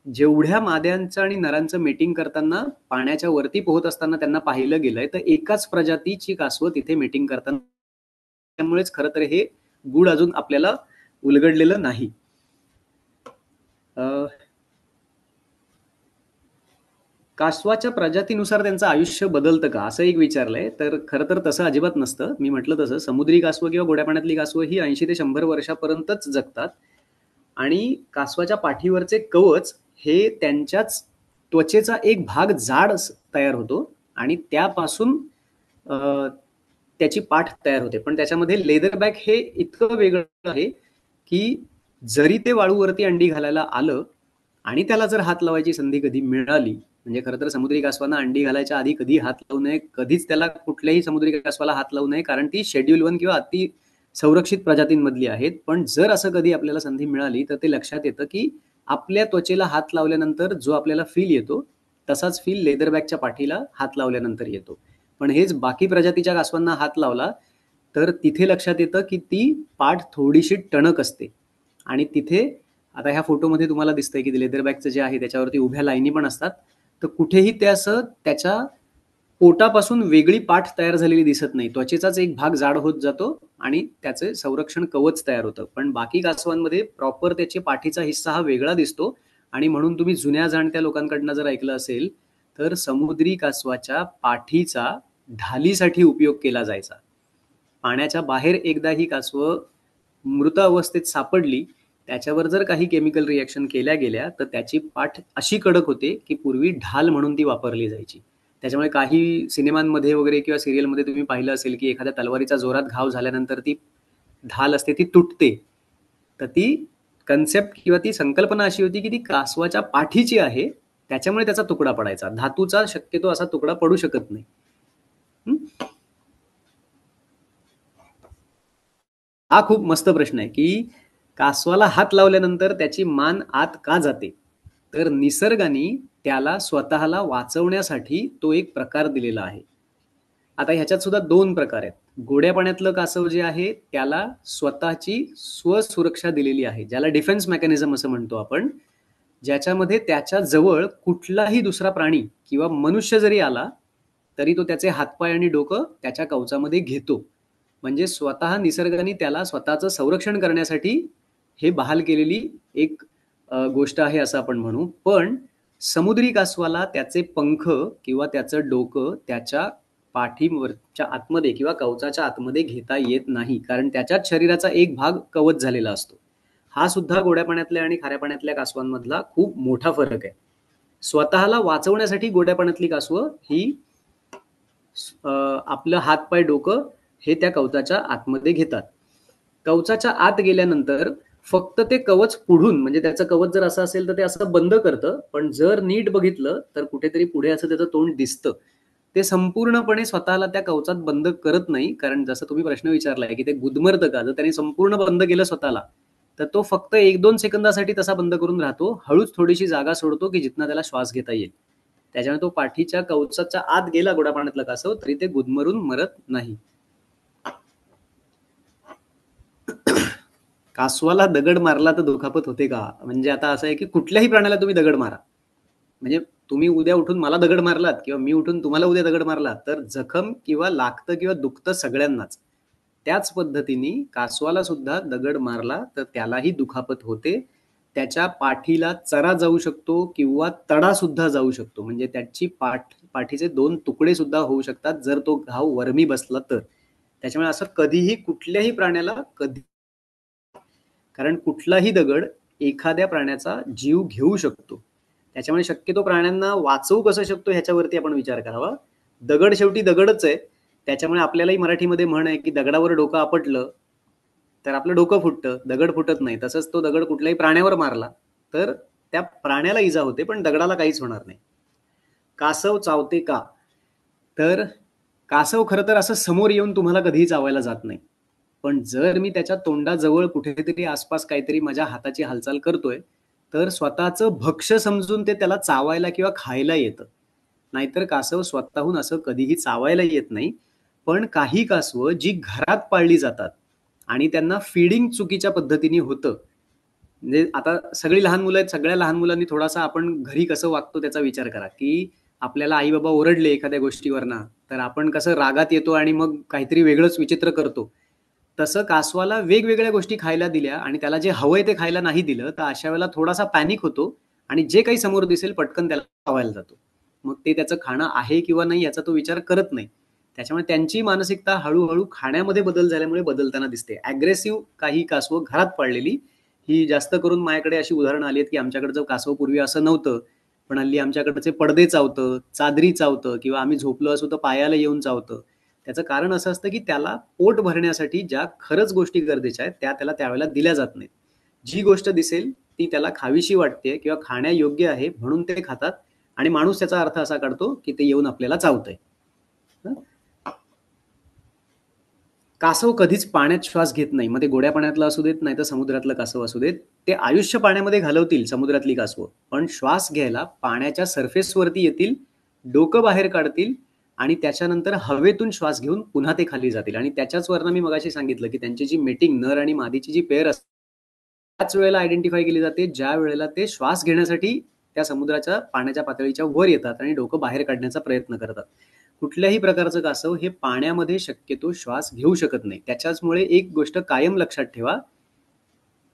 जेवढ्या माद्यांचं आणि नरांचं मेटिंग करताना पाण्याच्या वरती पोहत असताना त्यांना पाहिलं गेलंय, तर एकाच प्रजातीची कासवं तिथे मेटिंग करताना. त्यामुळेच खरं तर हे गूढ अजून आपल्याला उलगडलेलं नाही. कासवाच्या प्रजातीनुसार त्यांचं आयुष्य बदलतं का, असं एक विचारलंय. तर खरं तर तसं अजिबात नसतं. मी म्हटलं तसं समुद्री कासवं किंवा गोड्या पाण्यातली कासवं ही 80 ते 100 वर्षापर्यंतच जगतात आणि कासवाच्या पाठीवरचे कवच हे त्यांच्याच त्वचेचा एक भाग जाड तयार होतो आणि त्यापासून त्याची पाठ तयार होते. पण त्याच्यामध्ये लेदर बॅग हे इतकं वेगळं आहे की जरी ते वाळूवरती अंडी घालायला आलं आणि त्याला जर हात लावायची संधी कधी मिळाली, म्हणजे खरं तर समुद्री कासवांना अंडी घालायच्या आधी कधी हात लावू नये, कधीच त्याला कुठल्याही समुद्री कासवाला हात लावू नये, कारण ती शेड्यूल 1 किंवा अति संरक्षित प्रजातींमधली आहेत. पण जर असं कधी आपल्याला संधी मिळाली तर ते लक्षात येतं की आपल्या त्वचेला हात लावल्यानंतर जो आपल्याला फील येतो तसाच फील लेदरबॅगच्या पाठीला हात लावल्यानंतर येतो. पण हेच बाकी प्रजातीच्या कासवांना हात लावला तर तिथे लक्षात येतं की ती पाठ थोडीशी टणक असते आणि तिथे आता ह्या फोटोमध्ये तुम्हाला दिसतंय की लेदरबॅगचं जे आहे त्याच्यावरती उभ्या लाईनी पण असतात. तर कुठेही ते असं त्याच्या पोटापासून वेगळी पाठ तयार झालेली दिसत नाही. त्वचेचाच एक भाग जाड होत जातो आणि त्याचे संरक्षण कवच तयार होतं. पण बाकी कासवांमध्ये प्रॉपर त्याची पाठीचा हिस्सा हा वेगळा दिसतो आणि म्हणून तुम्ही जुन्या जाणत्या लोकांकडनं जर ऐकलं असेल तर समुद्री कासवाच्या पाठीचा ढालीसाठी उपयोग केला जायचा. पाण्याच्या बाहेर एकदा ही कासवं मृत अवस्थेत सापडली, त्याच्यावर जर काही केमिकल रिॲक्शन केल्या गेल्या तर त्याची पाठ अशी कडक होते की पूर्वी ढाल म्हणून ती वापरली जायची. त्याच्यामुळे काही सिनेमांमध्ये वगैरे किंवा सिरियलमध्ये तुम्ही पाहिलं असेल की एखाद्या तलवारीचा जोरात घाव झाल्यानंतर ती ढाल असते ती तुटते. तर ती कन्सेप्ट किंवा ती संकल्पना अशी होती की ती कासवाच्या पाठीची आहे, त्याच्यामुळे त्याचा तुकडा पडायचा. धातूचा शक्यतो असा तुकडा पडू शकत नाही. हा खूप मस्त प्रश्न आहे की कासवाला हात लावल्यानंतर त्याची मान आत का जाते. तर निसर्गाने त्याला स्वतःला वाचवण्यासाठी तो एक प्रकार दिलेला आहे. आता ह्याच्यात सुद्धा 2 प्रकार आहेत. गोड्या पाण्यातलं कासव जे आहे त्याला स्वतःची स्वसुरक्षा दिलेली आहे, ज्याला डिफेन्स मेकॅनिझम असं म्हणतो आपण, ज्याच्यामध्ये त्याच्या जवळ कुठलाही दुसरा प्राणी किंवा मनुष्य जरी आला तरी तो त्याचे हातपाय आणि डोकं त्याच्या कवचामध्ये घेतो. म्हणजे स्वतः निसर्गाने त्याला स्वतःचं संरक्षण करण्यासाठी हे बहाल केलेली एक गोष्ट आहे असं आपण म्हणू. पण समुद्री कासवाला त्याचे पंख किंवा त्याचं डोकं त्याच्या पाठीवरच्या आतमध्ये किंवा कवचाच्या आतमध्ये घेता येत नाही, कारण त्याच्याच शरीराचा एक भाग कवच झालेला असतो. हा सुद्धा गोड्या पाण्यातल्या आणि खाऱ्या पाण्यातल्या कासवांमधला खूप मोठा फरक आहे. स्वतःला वाचवण्यासाठी गोड्या पाण्यातली कासवं ही आपलं हात पाय डोकं हे त्या कवचाच्या आतमध्ये घेतात. कवचाच्या आत गेल्यानंतर फक्त ते कवच पुढून, म्हणजे त्याचं कवच जर असं असेल तर ते असं बंद करतं, पण जर नीट बघितलं तर कुठेतरी पुढे असं त्याचं तोंड दिसतं. ते संपूर्णपणे स्वतःला त्या कवचात बंद करत नाही, कारण जसं तुम्ही प्रश्न विचारलाय की ते गुदमरतं का, जर त्याने संपूर्ण बंद केलं स्वतःला तर तो फक्त 1-2 सेकंदासाठी तसा बंद करून राहतो. हळूच थोडीशी जागा सोडतो की जिथनं त्याला श्वास घेता येईल. त्याच्यामुळे तो पाठीच्या कवचाच्या आत गेला गोड्या पाण्यातला कासव तरी ते गुदमरून मरत नाही. कासवाला दगड मारला तर दुखापत होते का? म्हणजे आता असं आहे की कुठल्याही प्राण्याला तुम्ही दगड मारा, म्हणजे तुम्ही उद्या उठून मला दगड मारलात किंवा मी उठून तुम्हाला उद्या दगड मारला तर जखम किंवा लागतं किंवा दुखतं सगळ्यांनाच. त्याच पद्धतीने कासवाला सुद्धा दगड मारला तर त्यालाही दुखापत होते. त्याच्या पाठीला चरा जाऊ शकतो किंवा तडा सुद्धा जाऊ शकतो, म्हणजे त्याची पाठीचे 2 तुकडे सुद्धा होऊ शकतात जर तो घाव वर्मी बसला तर. त्याच्यामुळे असं कधीही कुठल्याही प्राण्याला कधी, कारण कुठलाही दगड एखाद्या प्राण्याचा जीव घेऊ शकतो. त्याच्यामुळे शक्यतो प्राण्यांना वाचवू कसं शकतो ह्याच्यावरती आपण विचार करावा. दगड शेवटी दगडच आहे. त्याच्यामुळे आपल्यालाही मराठीमध्ये म्हण आहे की दगडावर डोकं आपटलं तर आपलं डोकं फुटतं, दगड फुटत नाही. तसंच तो दगड कुठल्याही प्राण्यावर मारला तर त्या प्राण्याला इजा होते, पण दगडाला काहीच होणार नाही. कासव चावते का? तर कासव खरं तर असं समोर येऊन तुम्हाला कधीही चावायला जात नाही. पण जर मी त्याच्या तोंडाजवळ कुठेतरी आसपास काहीतरी माझ्या हाताची हालचाल करतोय तर स्वतःचं भक्ष्य समजून ते त्याला चावायला किंवा खायला येतं. नाहीतर कासव स्वतःहून असं कधीही चावायला येत नाही. पण काही कासवं जी घरात पाळली जातात आणि त्यांना फीडिंग चुकीच्या पद्धतीने होतं, म्हणजे आता सगळी लहान मुलं आहेत, सगळ्या लहान मुलांनी थोडासा आपण घरी कसं वागतो त्याचा विचार करा, की आपल्याला आई बाबा ओरडले एखाद्या गोष्टीवरनं तर आपण कसं रागात येतो आणि मग काहीतरी वेगळंच विचित्र करतो. तसं कासवाला वेगवेगळ्या गोष्टी खायला दिल्या आणि त्याला जे हवंय ते खायला नाही दिलं तर अशा वेळेला थोडासा पॅनिक होतो आणि जे काही समोर दिसेल पटकन त्याला खावायला जातो. मग ते त्याचं खाणं आहे किंवा नाही याचा तो विचार करत नाही. त्याच्यामुळे त्यांची मानसिकता हळूहळू खाण्यामध्ये बदल झाल्यामुळे बदलताना दिसते. अग्रेसिव्ह काही कासवं घरात पाळलेली ही जास्त करून माझ्याकडे अशी उदाहरणं आली आहेत की आमच्याकडचं कासव पूर्वी असं नव्हतं, पण हल्ली आमच्याकडचे पडदे चावतं, चादरी चावतं किंवा आम्ही झोपलो असू तर पायाला येऊन चावतं. त्याचं कारण असं असतं की त्याला पोट भरण्यासाठी ज्या खरंच गोष्टी गरजेच्या आहेत त्या त्याला त्यावेळेला दिल्या जात नाहीत. जी गोष्ट दिसेल ती त्याला खावीशी वाटते किंवा खाण्यायोग्य आहे म्हणून ते खातात आणि माणूस त्याचा अर्थ असा काढतो की ते येऊन आपल्याला चावतंय. कासव कधीच पाण्यात श्वास घेत नाही. मग ते गोड्या पाण्यातलं असू देत नाही तर समुद्रातलं कासव असू देत, ते आयुष्य पाण्यामध्ये घालवतील समुद्रातली कासवं, पण श्वास घ्यायला पाण्याच्या सरफेसवरती येतील, डोकं बाहेर काढतील आणि त्याच्यानंतर हवेतून श्वास घेऊन पुन्हा ते खाली जातील. आणि त्याच्याच वरनं मी मगाशी सांगितलं की त्यांची जी मीटिंग नर आणि मादीची जी पेअर असते त्याच वेळेला आयडेंटिफाय केली जाते ज्या वेळेला ते श्वास घेण्यासाठी त्या समुद्राच्या पाण्याच्या पातळीच्या वर येतात आणि डोकं बाहेर काढण्याचा प्रयत्न करतात. कुठल्याही प्रकारचं कासव हे पाण्यामध्ये शक्यतो श्वास घेऊ शकत नाही. त्याच्याचमुळे एक गोष्ट कायम लक्षात ठेवा,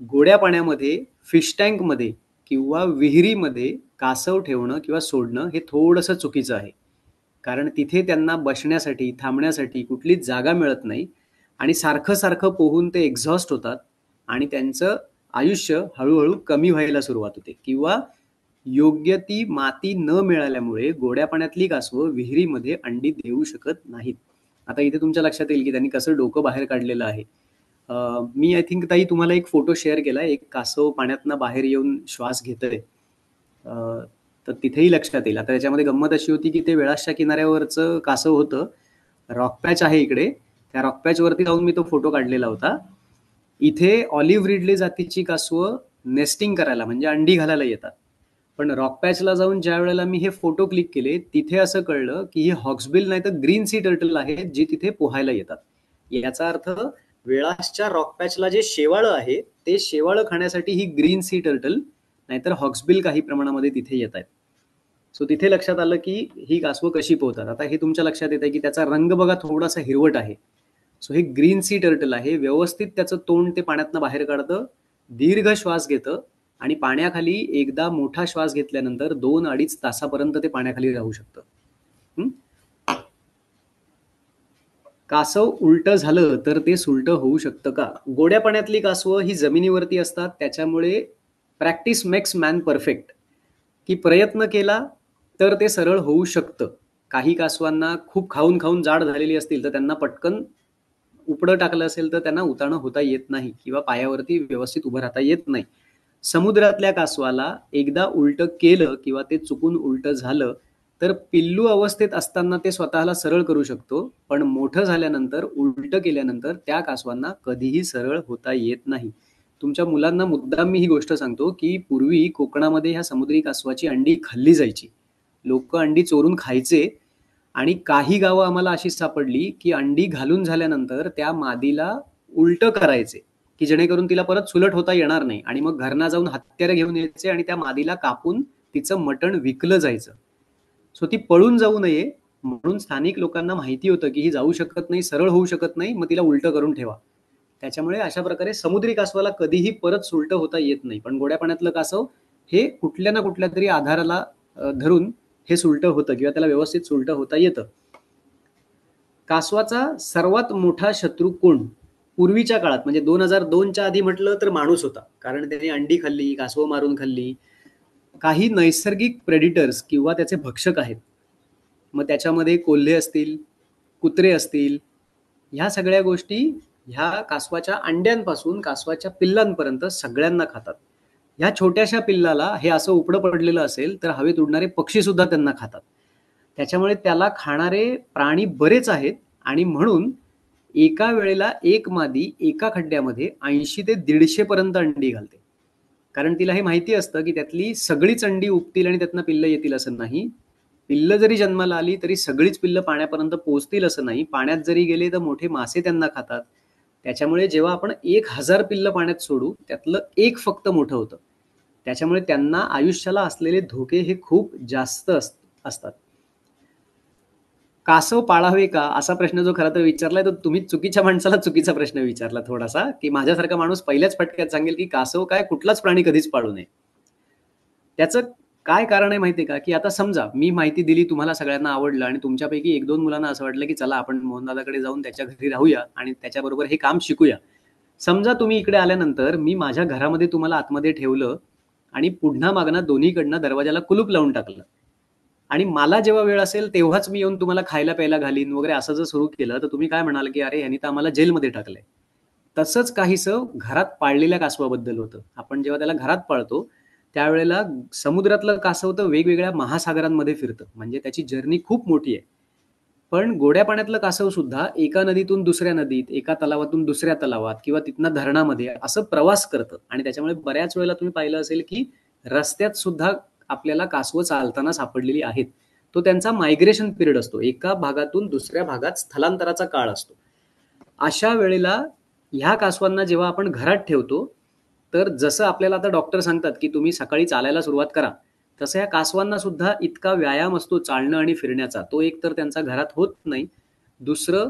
गोड्या पाण्यामध्ये, फिश टँकमध्ये किंवा विहिरीमध्ये कासव ठेवणं किंवा सोडणं हे थोडंसं चुकीचं आहे. कारण तिथे त्यांना बसण्यासाठी, थांबण्यासाठी कुठलीच जागा मिळत नाही आणि सारखं सारखं पोहून ते एक्झॉस्ट होतात आणि त्यांचं आयुष्य हळूहळू कमी व्हायला सुरुवात होते किंवा योग्य ती माती न मिळाल्यामुळे गोड्या पाण्यातली कासवं विहिरीमध्ये अंडी देऊ शकत नाहीत. आता इथे तुमच्या लक्षात येईल की त्यांनी कसं डोकं बाहेर काढलेलं आहे. मी आय थिंक ताई तुम्हाला एक फोटो शेअर केलाय, एक कासव पाण्यातनं बाहेर येऊन श्वास घेतोय. तर तिथेही लक्षात येईल. आता त्याच्यामध्ये गंमत अशी होती की ते वेळासच्या किनाऱ्यावरचं कासव होतं. रॉक पॅच आहे इकडे, त्या रॉक पॅच वरती जाऊन मी तो फोटो काढलेला होता. इथे ऑलिव्ह रिडले जातीची कासवं नेस्टिंग करायला म्हणजे अंडी घालायला येतात. पण रॉक पॅचला जाऊन ज्या वेळेला मी हे फोटो क्लिक केले, तिथे असं कळलं की हे हॉक्सबिल नाही तर ग्रीन सी टर्टल आहेत, जी तिथे पोहायला येतात. याचा अर्थ वेळासच्या रॉक पॅचला जे शेवाळं आहे, ते शेवाळं खाण्यासाठी ही ग्रीन सी टर्टल नाहीतर हॉक्सबिल काही प्रमाणामध्ये तिथे येत आहेत. सो तिथे लक्षात आलं की ही कासवं कशी पोहतात. आता हे तुमच्या लक्षात येत आहे की त्याचा रंग बघा थोडासा हिरवट आहे. सो हे ग्रीन सी टर्टल आहे. व्यवस्थित त्याचं तोंड ते पाण्यातनं बाहेर काढतं, दीर्घ श्वास घेतं आणि पाण्याखाली एकदा मोठा श्वास घेतल्यानंतर 2-2.5 तासापर्यंत ते पाण्याखाली राहू शकतं. कासव उलटं झालं तर ते सुलटं होऊ शकतं का? गोड्या पाण्यातली कासवं ही जमिनीवरती असतात, त्याच्यामुळे प्रॅक्टिस मेक्स मॅन परफेक्ट, की प्रयत्न केला तर ते सरळ होऊ शकतं. काही कासवांना खूप खाऊन खाऊन जाड झालेली असतील तर त्यांना पटकन उपडं टाकलं असेल तर त्यांना उताणं होता येत नाही किंवा पायावरती व्यवस्थित उभं राहता येत नाही. समुद्रातल्या कासवाला एकदा उलटं केलं किंवा ते चुकून उलटं झालं तर पिल्लू अवस्थेत असताना ते स्वतःला सरळ करू शकतो, पण मोठं झाल्यानंतर उलटं केल्यानंतर त्या कासवांना कधीही सरळ होता येत नाही. तुमच्या मुलांना मुद्दाम मी ही गोष्ट सांगतो की पूर्वी कोकणामध्ये ह्या समुद्री कासवाची अंडी खाल्ली जायची. लोक अंडी चोरून खायचे आणि काही गावं आम्हाला अशी सापडली की अंडी घालून झाल्यानंतर त्या मादीला उलटं करायचे की जेणेकरून तिला परत सुलट होता येणार नाही आणि मग घरना जाऊन हत्यारे घेऊन यायचे आणि त्या मादीला कापून तिचं मटण विकलं जायचं. सो ती पळून जाऊ नये म्हणून स्थानिक लोकांना माहिती होतं की ही जाऊ शकत नाही, सरळ होऊ शकत नाही, मग तिला उलटं करून ठेवा. त्याच्यामुळे अशा प्रकारे समुद्री कासवाला कधीही परत सुलटं होता येत नाही, पण गोड्या पाण्यातलं कासव हे कुठल्या ना कुठल्या तरी आधाराला धरून हे सुलटं होतं किंवा त्याला व्यवस्थित सुलटं होता येतं. कासवाचा सर्वात मोठा शत्रू कोण? पूर्वीच्या काळात म्हणजे 2002च्या आधी म्हटलं तर माणूस होता, कारण त्याने अंडी खाल्ली, कासवं मारून खाल्ली. काही नैसर्गिक प्रेडिटर्स किंवा त्याचे भक्षक आहेत. मग त्याच्यामध्ये कोल्हे असतील, कुत्रे असतील, ह्या सगळ्या गोष्टी ह्या कासवाच्या अंड्यांपासून कासवाच्या पिल्लांपर्यंत सगळ्यांना खातात. ह्या छोट्याशा पिल्लाला हे असं उपडं पडलेलं असेल तर हवेत उडणारे पक्षी सुद्धा त्यांना खातात. त्याच्यामुळे त्याला खाणारे प्राणी बरेच आहेत आणि म्हणून एका वेळेला एक मादी एका खड्ड्यामध्ये 80 ते 150 पर्यंत अंडी घालते. कारण तिला हे माहिती असतं की त्यातली सगळीच अंडी उपतील आणि त्यातनं पिल्लं येतील असं नाही. पिल्लं जरी जन्माला आली तरी सगळीच पिल्लं पाण्यापर्यंत पोहोचतील असं नाही. पाण्यात जरी गेले तर मोठे मासे त्यांना खातात. त्याच्यामुळे जेव्हा आपण 1000 पिल्लं पाण्यात सोडू त्यातलं एक फक्त मोठं होतं. त्याच्यामुळे त्यांना आयुष्याला असलेले धोके हे खूप जास्त असतात. कासव पाळावे का असा प्रश्न जो खरं तर विचारलाय तो तुम्ही चुकीच्या माणसाला चुकीचा प्रश्न विचारला थोडासा, की माझ्यासारखा माणूस पहिल्याच फटक्यात सांगेल की कासव काय कुठलाच प्राणी कधीच पाळू नये. त्याचं काय कारण आहे माहितीये का, की आता समजा मी माहिती दिली, तुम्हाला सगळ्यांना आवडलं आणि तुमच्यापैकी 1-2 मुलांना असं वाटलं की चला आपण मोहनदादाकडे जाऊन त्याच्या घरी राहूया आणि त्याच्याबरोबर हे काम शिकूया. समजा तुम्ही इकडे आल्यानंतर मी माझ्या घरामध्ये तुम्हाला आतमध्ये ठेवलं आणि पुन्हा मागणं दोन्हीकडनं दरवाजाला कुलूप लावून टाकलं आणि मला जेव्हा वेळ असेल तेव्हाच मी येऊन तुम्हाला खायला प्यायला घालीन वगैरे असं जर सुरू केलं तर तुम्ही काय म्हणाल की अरे ह्यांनी तर आम्हाला जेलमध्ये टाकलंय. तसंच काहीसं घरात पाळलेल्या कासवाबद्दल होतं. आपण जेव्हा त्याला घरात पाळतो त्यावेळेला समुद्रातलं कासव तर वेगवेगळ्या महासागरांमध्ये फिरतं, म्हणजे त्याची जर्नी खूप मोठी आहे. पण गोड्या पाण्यातलं कासव सुद्धा एका नदीतून दुसऱ्या नदीत, एका तलावातून दुसऱ्या तलावात किंवा तिथनं धरणामध्ये असं प्रवास करतं आणि त्याच्यामुळे बऱ्याच वेळेला तुम्ही पाहिलं असेल की रस्त्यात सुद्धा आपल्याला कासवं चालताना सापडलेली आहेत. तो त्यांचा मायग्रेशन पिरियड असतो. एका भागातून दुसऱ्या भागात स्थलांतराचा काळ असतो. अशा वेळेला ह्या कासवांना जेव्हा आपण घरात ठेवतो तर जसं आपल्याला आता डॉक्टर सांगतात की तुम्ही सकाळी चालायला सुरुवात करा, तसं या कासवांना सुद्धा इतका व्यायाम असतो चालणं आणि फिरण्याचा, तो एक तर त्यांचा घरात होत नाही. दुसरं,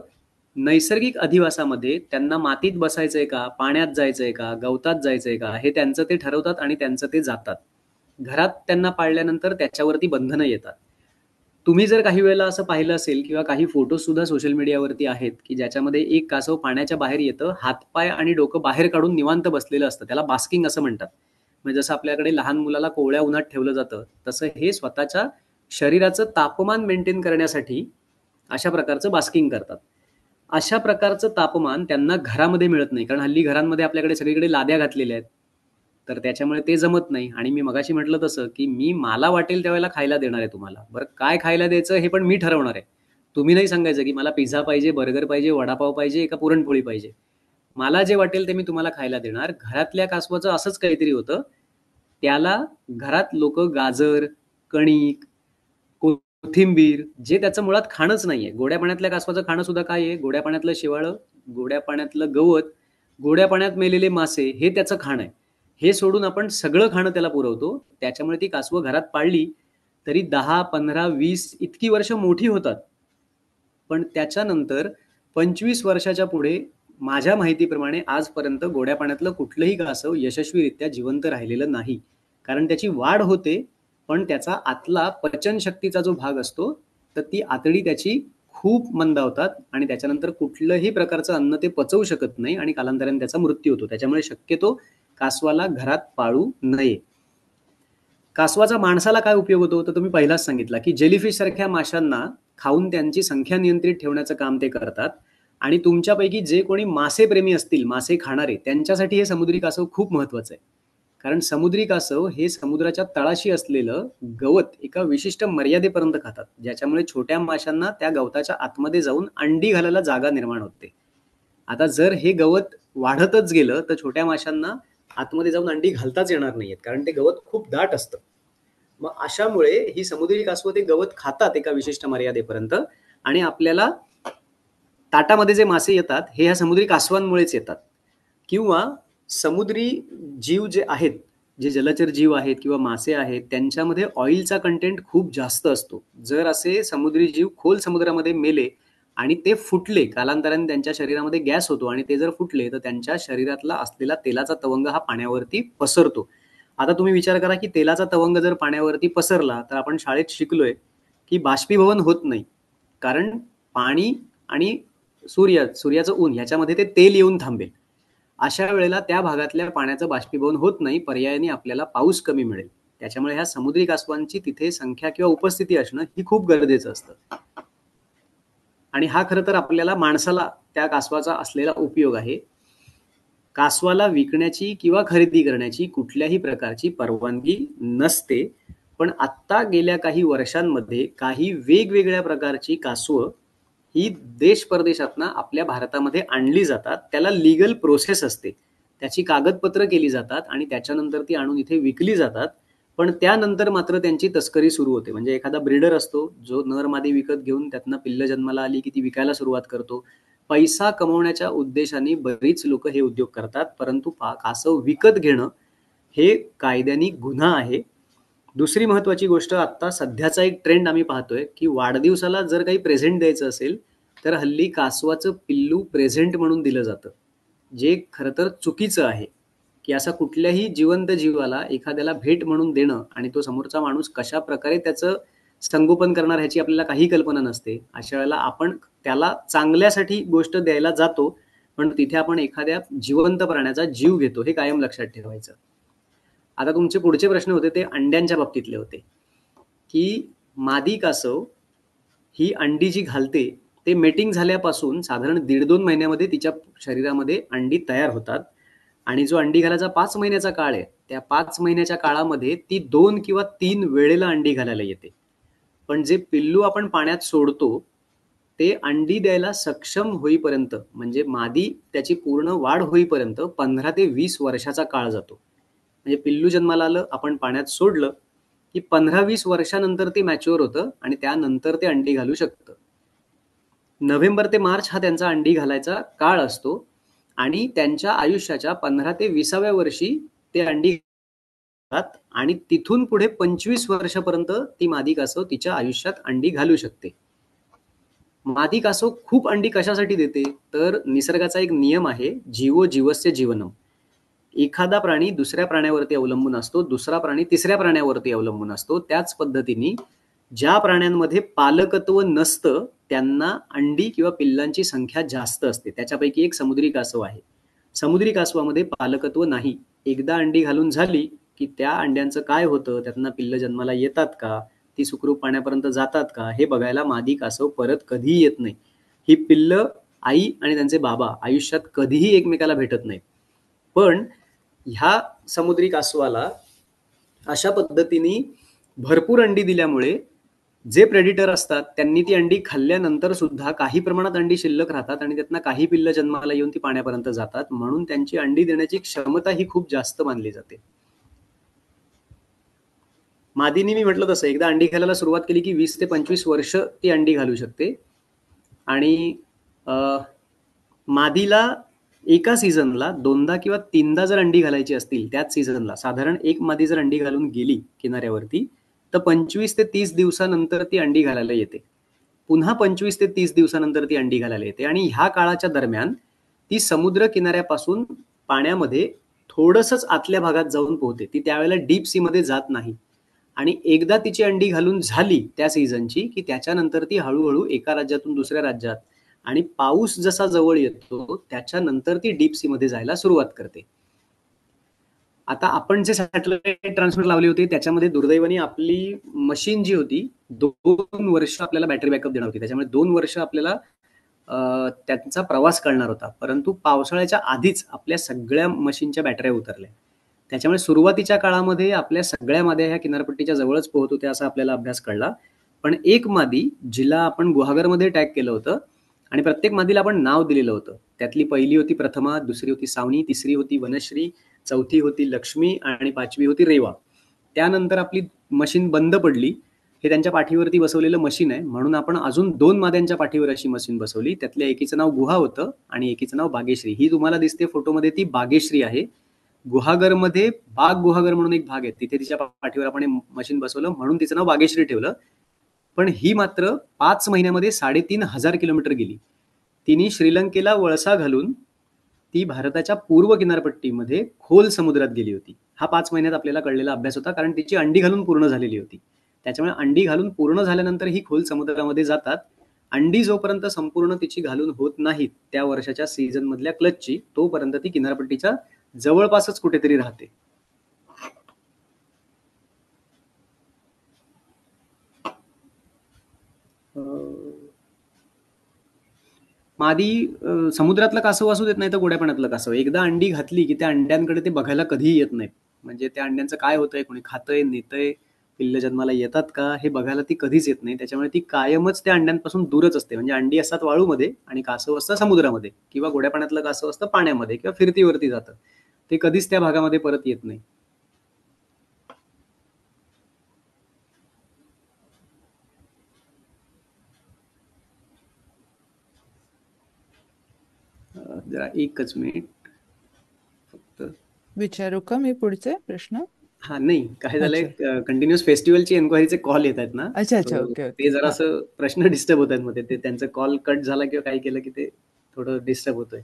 नैसर्गिक अधिवासामध्ये त्यांना मातीत बसायचंय का, पाण्यात जायचंय का, गवतात जायचंय का, हे त्यांचं ते ठरवतात आणि त्यांचं ते जातात. घरात त्यांना पाळल्यानंतर त्याच्यावरती बंधनं येतात. तुम्ही जर काही वेळेला असं पाहिलं असेल किंवा काही फोटो सुद्धा सोशल मीडियावरती आहेत की ज्याच्यामध्ये एक कासव पाण्याच्या बाहेर येतं, हातपाय आणि डोकं बाहेर काढून निवांत बसलेलं असतं. त्याला बास्किंग असं म्हणतात. म्हणजे जसं आपल्याकडे लहान मुलाला कोवळ्या उन्हात ठेवलं जातं, तसं हे स्वतःच्या शरीराचं तापमान मेंटेन करण्यासाठी अशा प्रकारचं बास्किंग करतात. अशा प्रकारचं तापमान त्यांना घरामध्ये मिळत नाही, कारण हल्ली घरांमध्ये आपल्याकडे सगळीकडे लाद्या घातलेल्या आहेत. तर त्याच्यामुळे ते जमत नाही आणि मी मगाशी म्हटलं तसं की मी मला वाटेल त्यावेळेला खायला देणार आहे तुम्हाला. बरं काय खायला द्यायचं हे पण मी ठरवणार आहे. तुम्ही नाही सांगायचं की मला पिझ्झा पाहिजे, बर्गर पाहिजे, वडापाव पाहिजे का पुरणपोळी पाहिजे. मला जे वाटेल ते मी तुम्हाला खायला देणार. घरातल्या कासवाचं असंच काहीतरी होतं. त्याला घरात लोक गाजर, कणिक, कोथिंबीर, जे त्याचं मुळात खाणंच नाहीये. गोड्या पाण्यातल्या कासवाचं खाणं सुद्धा काय आहे? गोड्या पाण्यातलं शेवाळं, गोड्या पाण्यातलं गवत, गोड्या पाण्यात मेलेले मासे, हे त्याचं खाणं आहे. हे सोडून आपण सगळं खाणं त्याला पुरवतो. त्याच्यामुळे ती कासवं घरात पाळली तरी 10, 15, 20 इतकी वर्ष मोठी होतात. पण त्याच्यानंतर 25 वर्षाच्या पुढे माझ्या माहितीप्रमाणे आजपर्यंत गोड्या पाण्यातलं कुठलंही कासव यशस्वीरित्या जिवंत राहिलेलं नाही. कारण त्याची वाढ होते, पण त्याचा आतला पचनशक्तीचा जो भाग असतो, तर ती आतडी त्याची खूप मंदावतात आणि त्याच्यानंतर कुठलंही प्रकारचं अन्न ते पचवू शकत नाही आणि कालांतराने त्याचा मृत्यू होतो. त्याच्यामुळे शक्यतो कासवाला घरात पाळू नये. कासवाचा माणसाला काय उपयोग होतो? तर तुम्ही पहिलाच सांगितला की जेलीफिश सारख्या माशांना खाऊन त्यांची संख्या नियंत्रित ठेवण्याचं काम ते करतात. आणि तुमच्यापैकी जे कोणी मासेप्रेमी असतील, मासे खाणारे, त्यांच्यासाठी हे समुद्री कासव खूप महत्वाचं आहे. कारण समुद्री कासव हे समुद्राच्या तळाशी असलेलं गवत एका विशिष्ट मर्यादेपर्यंत खातात, ज्याच्यामुळे छोट्या माशांना त्या गवताच्या आतमध्ये जाऊन अंडी घालायला जागा निर्माण होते. आता जर हे गवत वाढतच गेलं तर छोट्या माशांना आतमध्ये जाऊन अंडी घालताच येणार नाहीयेत, कारण ते गवत खूप दाट असतं. मग अशामुळे ही समुद्री कासवं ते गवत खातात एका विशिष्ट मर्यादेपर्यंत आणि आपल्याला ताटामध्ये जे मासे येतात हे ह्या समुद्री कासवांमुळेच येतात. किंवा समुद्री जीव जे आहेत, जे जलचर जीव आहेत किंवा मासे आहेत, त्यांच्यामध्ये ऑइलचा कंटेंट खूप जास्त असतो. जर असे समुद्री जीव खोल समुद्रामध्ये मेले आणि ते फुटले, कालांतराने त्यांच्या शरीरामध्ये गॅस होतो आणि ते जर फुटले तर त्यांच्या शरीरातला असलेला तेलाचा तवंग हा पाण्यावरती पसरतो. आता तुम्ही विचार करा की तेलाचा तवंग जर पाण्यावरती पसरला तर आपण शाळेत शिकलोय की बाष्पीभवन होत नाही, कारण पाणी आणि सूर्याचं ऊन ह्याच्यामध्ये ते तेल येऊन थांबेल. अशा वेळेला त्या भागातल्या पाण्याचं बाष्पीभवन होत नाही, पर्यायाने आपल्याला पाऊस कमी मिळेल. त्याच्यामुळे ह्या समुद्री कासवांची तिथे संख्या किंवा उपस्थिती असणं ही खूप गरजेचं असतं. आणि हा खरं तर आपल्याला माणसाला त्या कासवाचा असलेला उपयोग आहे. कासवाला विकण्याची किंवा खरेदी करण्याची कुठल्याही प्रकारची परवानगी नसते, पण आत्ता गेल्या काही वर्षांमध्ये काही वेगवेगळ्या प्रकारची कासवं ही देश परदेशातनं आपल्या भारतामध्ये आणली जातात. त्याला लीगल प्रोसेस असते, त्याची कागदपत्र केली जातात आणि त्याच्यानंतर ती आणून इथे विकली जातात. पण त्यानंतर मात्र त्यांची तस्करी सुरू होते. म्हणजे एखादा ब्रीडर असतो जो नर मादी विकत घेऊन त्यातनं पिल्ल जन्माला आली की ती विकायला सुरुवात करतो. पैसा कमवण्याच्या उद्देशाने बरीच लोक हे उद्योग करतात, परंतु कासव विकत घेणं हे कायद्याने गुन्हा आहे. दुसरी महत्वाची गोष्ट, आता सध्याचा एक ट्रेंड आम्ही पाहतोय की वाढदिवसाला जर काही प्रेझेंट द्यायचं असेल तर हल्ली कासवाचं पिल्लू प्रेझेंट म्हणून दिलं जातं, जे खरं तर चुकीचं आहे. की असा कुठल्याही जिवंत जीवाला एखाद्याला भेट म्हणून देणं आणि तो समोरचा माणूस कशा प्रकारे त्याचं संगोपन करणार ह्याची आपल्याला काही कल्पना नसते. अशा वेळेला आपण त्याला चांगल्यासाठी गोष्ट द्यायला जातो, पण तिथे आपण एखाद्या जिवंत प्राण्याचा जीव घेतो, हे कायम लक्षात ठेवायचं. आता तुमचे पुढचे प्रश्न होते ते अंड्यांच्या बाबतीतले होते की मादी कासव ही अंडी जी घालते ते मेटिंग झाल्यापासून साधारण 1.5-2 महिन्यामध्ये तिच्या शरीरामध्ये अंडी तयार होतात. आणि जो अंडी घालायचा 5 महिन्याचा काळ आहे, त्या 5 महिन्याच्या काळामध्ये ती 2 किंवा 3 वेळेला अंडी घालायला येते. पण जे पिल्लू आपण पाण्यात सोडतो ते अंडी द्यायला सक्षम होईपर्यंत, म्हणजे मादी त्याची पूर्ण वाढ होईपर्यंत 15 ते 20 वर्षाचा काळ जातो. म्हणजे पिल्लू जन्माला आलं, आपण पाण्यात सोडलं की 15-20 वर्षानंतर ते मॅच्युअर होतं आणि त्यानंतर ते अंडी घालू शकतं. नोव्हेंबर ते मार्च हा त्यांचा अंडी घालायचा काळ असतो आणि त्यांच्या आयुष्याच्या 15 ते 20व्या वर्षी ते अंडी घालतात आणि तिथून पुढे 25 वर्षापर्यंत ती मादी कासव तिच्या आयुष्यात अंडी घालू शकते. मादी कासव खूप अंडी कशासाठी देते? तर निसर्गाचा एक नियम आहे, जीवो जीवस्य जीवनम. एखादा प्राणी दुसऱ्या प्राण्यावरती अवलंबून असतो, दुसरा प्राणी तिसऱ्या प्राण्यावरती अवलंबून असतो. त्याच पद्धतीने ज्या प्राण्यांमध्ये पालकत्व नसतं त्यांना अंडी किंवा पिल्लांची संख्या जास्त असते. त्याच्यापैकी एक समुद्री कासव आहे. समुद्री कासवामध्ये पालकत्व नाही. एकदा अंडी घालून झाली की त्या अंड्यांचं काय होतं, त्यातनं पिल्ल जन्माला येतात का, ती सुखरूप पाण्यापर्यंत जातात का, हे बघायला मादी कासव परत कधीही येत नाही. ही पिल्ल आई आणि त्यांचे बाबा आयुष्यात कधीही एकमेकाला भेटत नाहीत. पण ह्या समुद्री कासवाला अशा पद्धतीने भरपूर अंडी दिल्यामुळे जे प्रेडिटर असतात त्यांनी ती अंडी खाल्ल्यानंतर सुद्धा काही प्रमाणात अंडी शिल्लक राहतात आणि त्यातनं काही पिल्ल जन्माला येऊन ती पाण्यापर्यंत जातात. म्हणून त्यांची अंडी देण्याची क्षमता ही खूप जास्त मानली जाते. मादीनी मी म्हटलं तसं एकदा अंडी घालायला सुरुवात केली की 20 ते 25 वर्ष ती अंडी घालू शकते. आणि मादीला एका सीझनला 2दा किंवा 3दा जर अंडी घालायची असतील त्याच सीझनला, साधारण एक मादी जर अंडी घालून गेली किनाऱ्यावरती, तर 25 ते 30 दिवसानंतर ती अंडी घालायला येते. पुन्हा 25 ते 30 दिवसानंतर ती अंडी घालायला येते आणि ह्या काळाच्या दरम्यान ती समुद्र किनाऱ्यापासून पाण्यामध्ये थोडंसंच आतल्या भागात जाऊन पोहते. ती त्यावेळेला डीप सी मध्ये जात नाही. आणि एकदा तिची अंडी घालून झाली त्या सीझनची, की त्याच्यानंतर ती हळूहळू एका राज्यातून दुसऱ्या राज्यात आणि पाऊस जसा जवळ येतो त्याच्यानंतर ती डीप सी मध्ये जायला सुरुवात करते. आता आपण जे सॅटेलाइट ट्रान्समीटर लावले होते त्याच्यामध्ये दुर्दैवाने आपली मशीन जी होती 2 वर्ष आपल्याला बॅटरी बॅकअप देणार होती. त्याच्यामुळे 2 वर्ष आपल्याला त्यांचा प्रवास करणार होता. परंतु पावसाळ्याच्या आधीच आपल्या सगळ्या मशीनच्या बॅटऱ्या उतरल्या. त्याच्यामुळे सुरुवातीच्या काळामध्ये आपल्या सगळ्या माद्या ह्या किनारपट्टीच्या जवळच पोहत होत्या असा आपल्याला अभ्यास कळला. पण एक मादी जिला आपण गुहागरमध्ये टॅग केलं होतं आणि प्रत्येक मादीला आपण नाव दिलेलं होतं. त्यातली पहिली होती प्रथमा, दुसरी होती सावनी, तिसरी होती वनश्री, चौथी होती लक्ष्मी आणि 5वी होती रेवा. त्यानंतर आपली मशीन बंद पडली. हे त्यांच्या पाठीवरती बसवलेलं मशीन आहे, म्हणून आपण अजून 2 माद्यांच्या पाठीवर अशी मशीन बसवली. त्यातल्या एकीचं नाव गुहा होतं आणि एकीचं नाव बागेश्री. ही तुम्हाला दिसते फोटोमध्ये ती बागेश्री आहे. गुहागरमध्ये बाग गुहागर म्हणून एक भाग आहे, तिथे तिच्या पाठीवर आपण मशीन बसवलं म्हणून तिचं नाव बागेश्री ठेवलं. पण ही मात्र 5 महिन्यामध्ये 3,500 किलोमीटर गेली. तिने श्रीलंकेला वळसा घालून ती भारताच्या पूर्व किनारपट्टीमध्ये खोल समुद्रात गेली होती. हा 5 महिन्यात आपल्याला कळलेला अभ्यास होता, कारण तिची अंडी घालून पूर्ण झालेली होती. त्याच्यामुळे अंडी घालून पूर्ण झाल्यानंतर ही खोल समुद्रामध्ये जातात. अंडी जोपर्यंत संपूर्ण तिची घालून होत नाहीत त्या वर्षाच्या सीझन मधल्या क्लचची, तोपर्यंत ती किनारपट्टीच्या जवळपासच कुठेतरी राहते. मादी समुद्रातलं कासव असू देत नाही तर गोड्या पाण्यातलं कासव, एकदा अंडी घातली की त्या अंड्यांकडे ते बघायला कधीही येत नाहीत. म्हणजे त्या अंड्यांचं काय होतंय, कोणी खातंय, नेतंय, पिल्ल जन्माला येतात का, हे बघायला ती कधीच येत नाही. त्याच्यामुळे ती कायमच त्या अंड्यांपासून दूरच असते. म्हणजे अंडी असतात वाळूमध्ये आणि कासव असतं समुद्रामध्ये, किंवा गोड्या पाण्यातलं कासव असतं पाण्यामध्ये किंवा फिरतीवरती जातं. ते कधीच त्या भागामध्ये परत येत नाही. जरा एकच मिनिट फक्त. विचारू का मी पुढचे प्रश्न? हा नाही, काय झालंय, अच्छा कंटिन्युअस फेस्टिवलची एन्क्वायरीचे कॉल येत आहेत ना, अच्छा अच्छा, तो ओके ते ओके, जरा हां. असं प्रश्न डिस्टर्ब होत आहेत मध्ये. ते त्यांचा कॉल कट झाला किंवा काही केलं की ते थोडं डिस्टर्ब होतंय.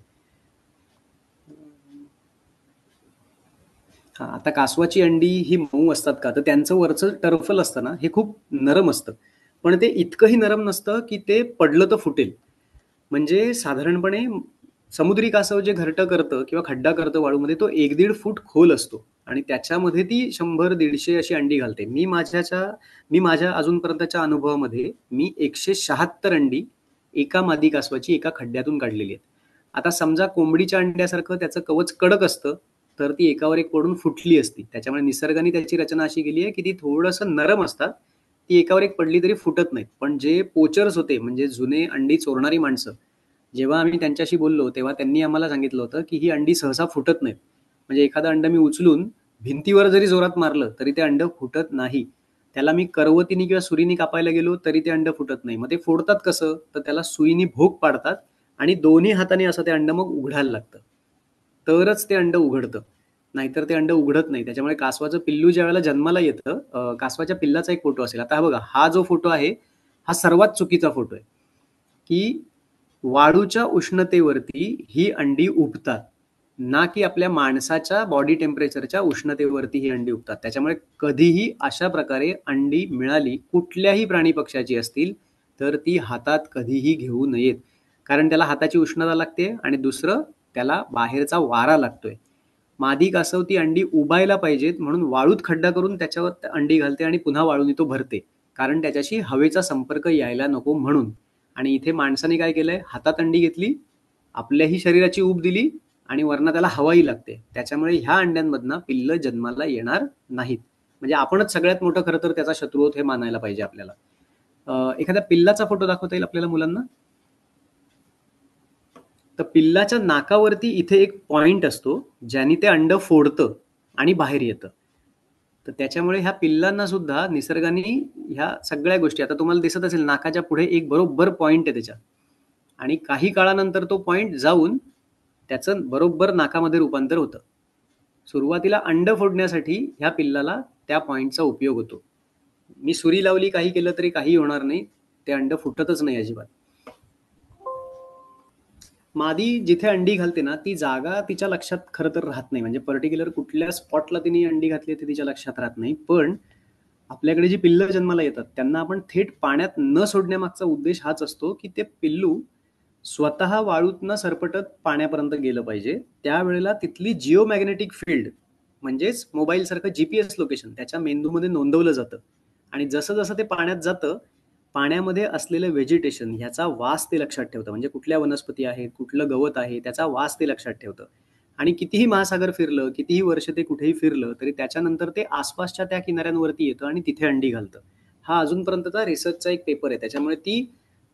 हा, आता कासवाची अंडी ही मऊ असतात का, तर त्यांचं वरचं टर्फल असतं ना, हे खूप नरम असतं. पण ते इतकंही नरम नसतं की ते पडलं तर फुटेल. म्हणजे साधारणपणे समुद्री कासव जे घरटं करतं किंवा खड्डा करतं वाळूमध्ये, तो 1-1.5 फूट खोल असतो आणि त्याच्यामध्ये ती 100-150 अशी अंडी घालते. मी माझ्या अजूनपर्यंतच्या अनुभवामध्ये मी 176 अंडी एका मादी कासवाची एका खड्ड्यातून काढलेली आहेत. आता समजा कोंबडीच्या अंड्यासारखं त्याचं कवच कडक असतं, तर ती एकावर एक पडून फुटली असती. त्याच्यामुळे निसर्गाने त्याची रचना अशी केली आहे की ती थोडंसं नरम असतात. ती एकावर एक पडली तरी फुटत नाहीत. पण जे पोचर्स होते, म्हणजे जुने अंडी चोरणारी माणसं, जेव्हा आम्ही त्यांच्याशी बोललो तेव्हा त्यांनी आम्हाला सांगितलं होतं की ही अंडी सहसा फुटत नाहीत. म्हणजे एखादं अंड मी उचलून भिंतीवर जरी जोरात मारलं तरी ते अंड फुटत नाही. त्याला मी करवतीने किंवा सुरीने कापायला गेलो तरी ते अंड फुटत नाही. मग ते फोडतात कसं, तर त्याला सुईने भोक पाडतात आणि दोन्ही हाताने असं ते अंड मग उघडायला लागतं, तरच ते अंड उघडतं. नाहीतर ते अंड उघडत नाही. त्याच्यामुळे कासवाचं पिल्लू ज्या वेळेला जन्माला येतं, कासवाच्या पिल्लाचा एक फोटो असेल. आता हा बघा, हा जो फोटो आहे हा सर्वात चुकीचा फोटो आहे. की वाळूच्या उष्णतेवरती ही अंडी उबतात, ना की आपल्या माणसाच्या बॉडी टेम्परेचरच्या उष्णतेवरती ही अंडी उबतात. त्याच्यामुळे कधीही अशा प्रकारे अंडी मिळाली कुठल्याही प्राणी पक्षाची असतील तर ती हातात कधीही घेऊ नयेत. कारण त्याला हाताची उष्णता लागते आणि दुसरं त्याला बाहेरचा वारा लागतोय. मादी कासव ती अंडी उबायला पाहिजेत म्हणून वाळूत खड्डा करून त्याच्यावर अंडी घालते आणि पुन्हा वाळूने तो भरते, कारण त्याच्याशी हवेचा संपर्क यायला नको म्हणून. आणि इथे माणसाने काय केलंय, हातात अंडी घेतली, आपल्याही शरीराची ऊब दिली आणि वरनं त्याला हवाही लागते. त्याच्यामुळे ह्या अंड्यांमधनं पिल्ल जन्माला येणार नाहीत. म्हणजे आपणच सगळ्यात मोठं खरं तर त्याचा शत्रू आहोत हे मानायला पाहिजे आपल्याला. एखाद्या पिल्लाचा फोटो दाखवता येईल आपल्याला मुलांना? तर पिल्लाच्या नाकावरती इथे एक पॉइंट असतो ज्याने ते अंड फोडतं आणि बाहेर येतं. तर त्याच्यामुळे ह्या पिल्लांना सुद्धा निसर्गाने ह्या सगळ्या गोष्टी, आता तुम्हाला दिसत असेल नाकाच्या पुढे एक बरोबर पॉइंट आहे त्याच्या, आणि काही काळानंतर तो पॉइंट जाऊन त्याचं बरोबर नाकामध्ये रूपांतर होतं. सुरुवातीला अंड फोडण्यासाठी ह्या पिल्लाला त्या पॉइंटचा उपयोग होतो. मी सुरी लावली, काही केलं तरी काही होणार नाही, ते अंड फुटतच नाही अजिबात. मादी जिथे अंडी घालते ना, ती जागा तिच्या लक्षात खरं तर राहत नाही. म्हणजे पर्टिक्युलर कुठल्या स्पॉटला तिने अंडी घातली ते तिच्या लक्षात राहत नाही. पण आपल्याकडे जी पिल्लं जन्माला येतात त्यांना आपण थेट पाण्यात न सोडण्यामागचा उद्देश हाच असतो की ते पिल्लू स्वतः वाळूत न सरपटत पाण्यापर्यंत गेलं पाहिजे. त्यावेळेला तिथली जिओमॅग्नेटिक फील्ड, म्हणजेच मोबाईल सारखं जीपीएस लोकेशन त्याच्या मेंदूमध्ये नोंदवलं जातं, आणि जसं जसं ते पाण्यात जातं, पाण्यामध्ये असलेलं व्हेजिटेशन ह्याचा वास ते लक्षात ठेवतं. म्हणजे कुठल्या वनस्पती आहेत, कुठलं गवत आहे, त्याचा वास ते लक्षात ठेवतं. आणि कितीही महासागर फिरलं, कितीही वर्ष ते कुठेही फिरलं, तरी त्याच्यानंतर ते आसपासच्या त्या किनाऱ्यांवरती येतं आणि तिथे अंडी घालतं. हा अजूनपर्यंतचा रिसर्चचा एक पेपर आहे. त्याच्यामुळे ती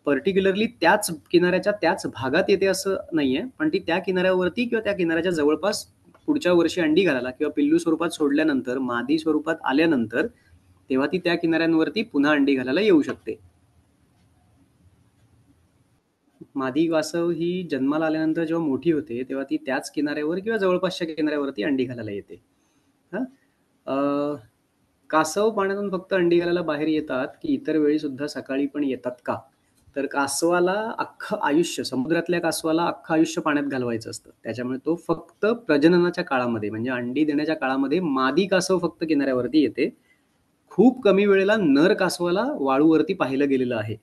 पर्टिक्युलरली त्याच किनाऱ्याच्या त्याच भागात येते असं नाहीये, पण ती त्या किनाऱ्यावरती किंवा त्या किनाऱ्याच्या जवळपास पुढच्या वर्षी अंडी घालायला किंवा पिल्लू स्वरूपात सोडल्यानंतर, मादी स्वरूपात आल्यानंतर, तेव्हा ती त्या किनाऱ्यांवरती पुन्हा अंडी घालायला येऊ शकते. मादी वासव ही जन्माला आल्यानंतर जेव्हा मोठी होते तेव्हा ती त्याच किनाऱ्यावर किंवा जवळपासच्या किनाऱ्यावरती अंडी घालायला येते. हा, कासव पाण्यातून फक्त अंडी घालायला बाहेर येतात की इतर वेळी सुद्धा सकाळी पण येतात का? तर कासवाला अख्खं आयुष्य, समुद्रातल्या कासवाला अख्खं आयुष्य पाण्यात घालवायचं असतं. त्याच्यामुळे तो फक्त प्रजननाच्या काळामध्ये, म्हणजे अंडी देण्याच्या काळामध्ये मादी कासव फक्त किनाऱ्यावरती येते. खूप कमी वेळेला नर कासवाला वाळूवरती पाहिलं गेलेलं आहे.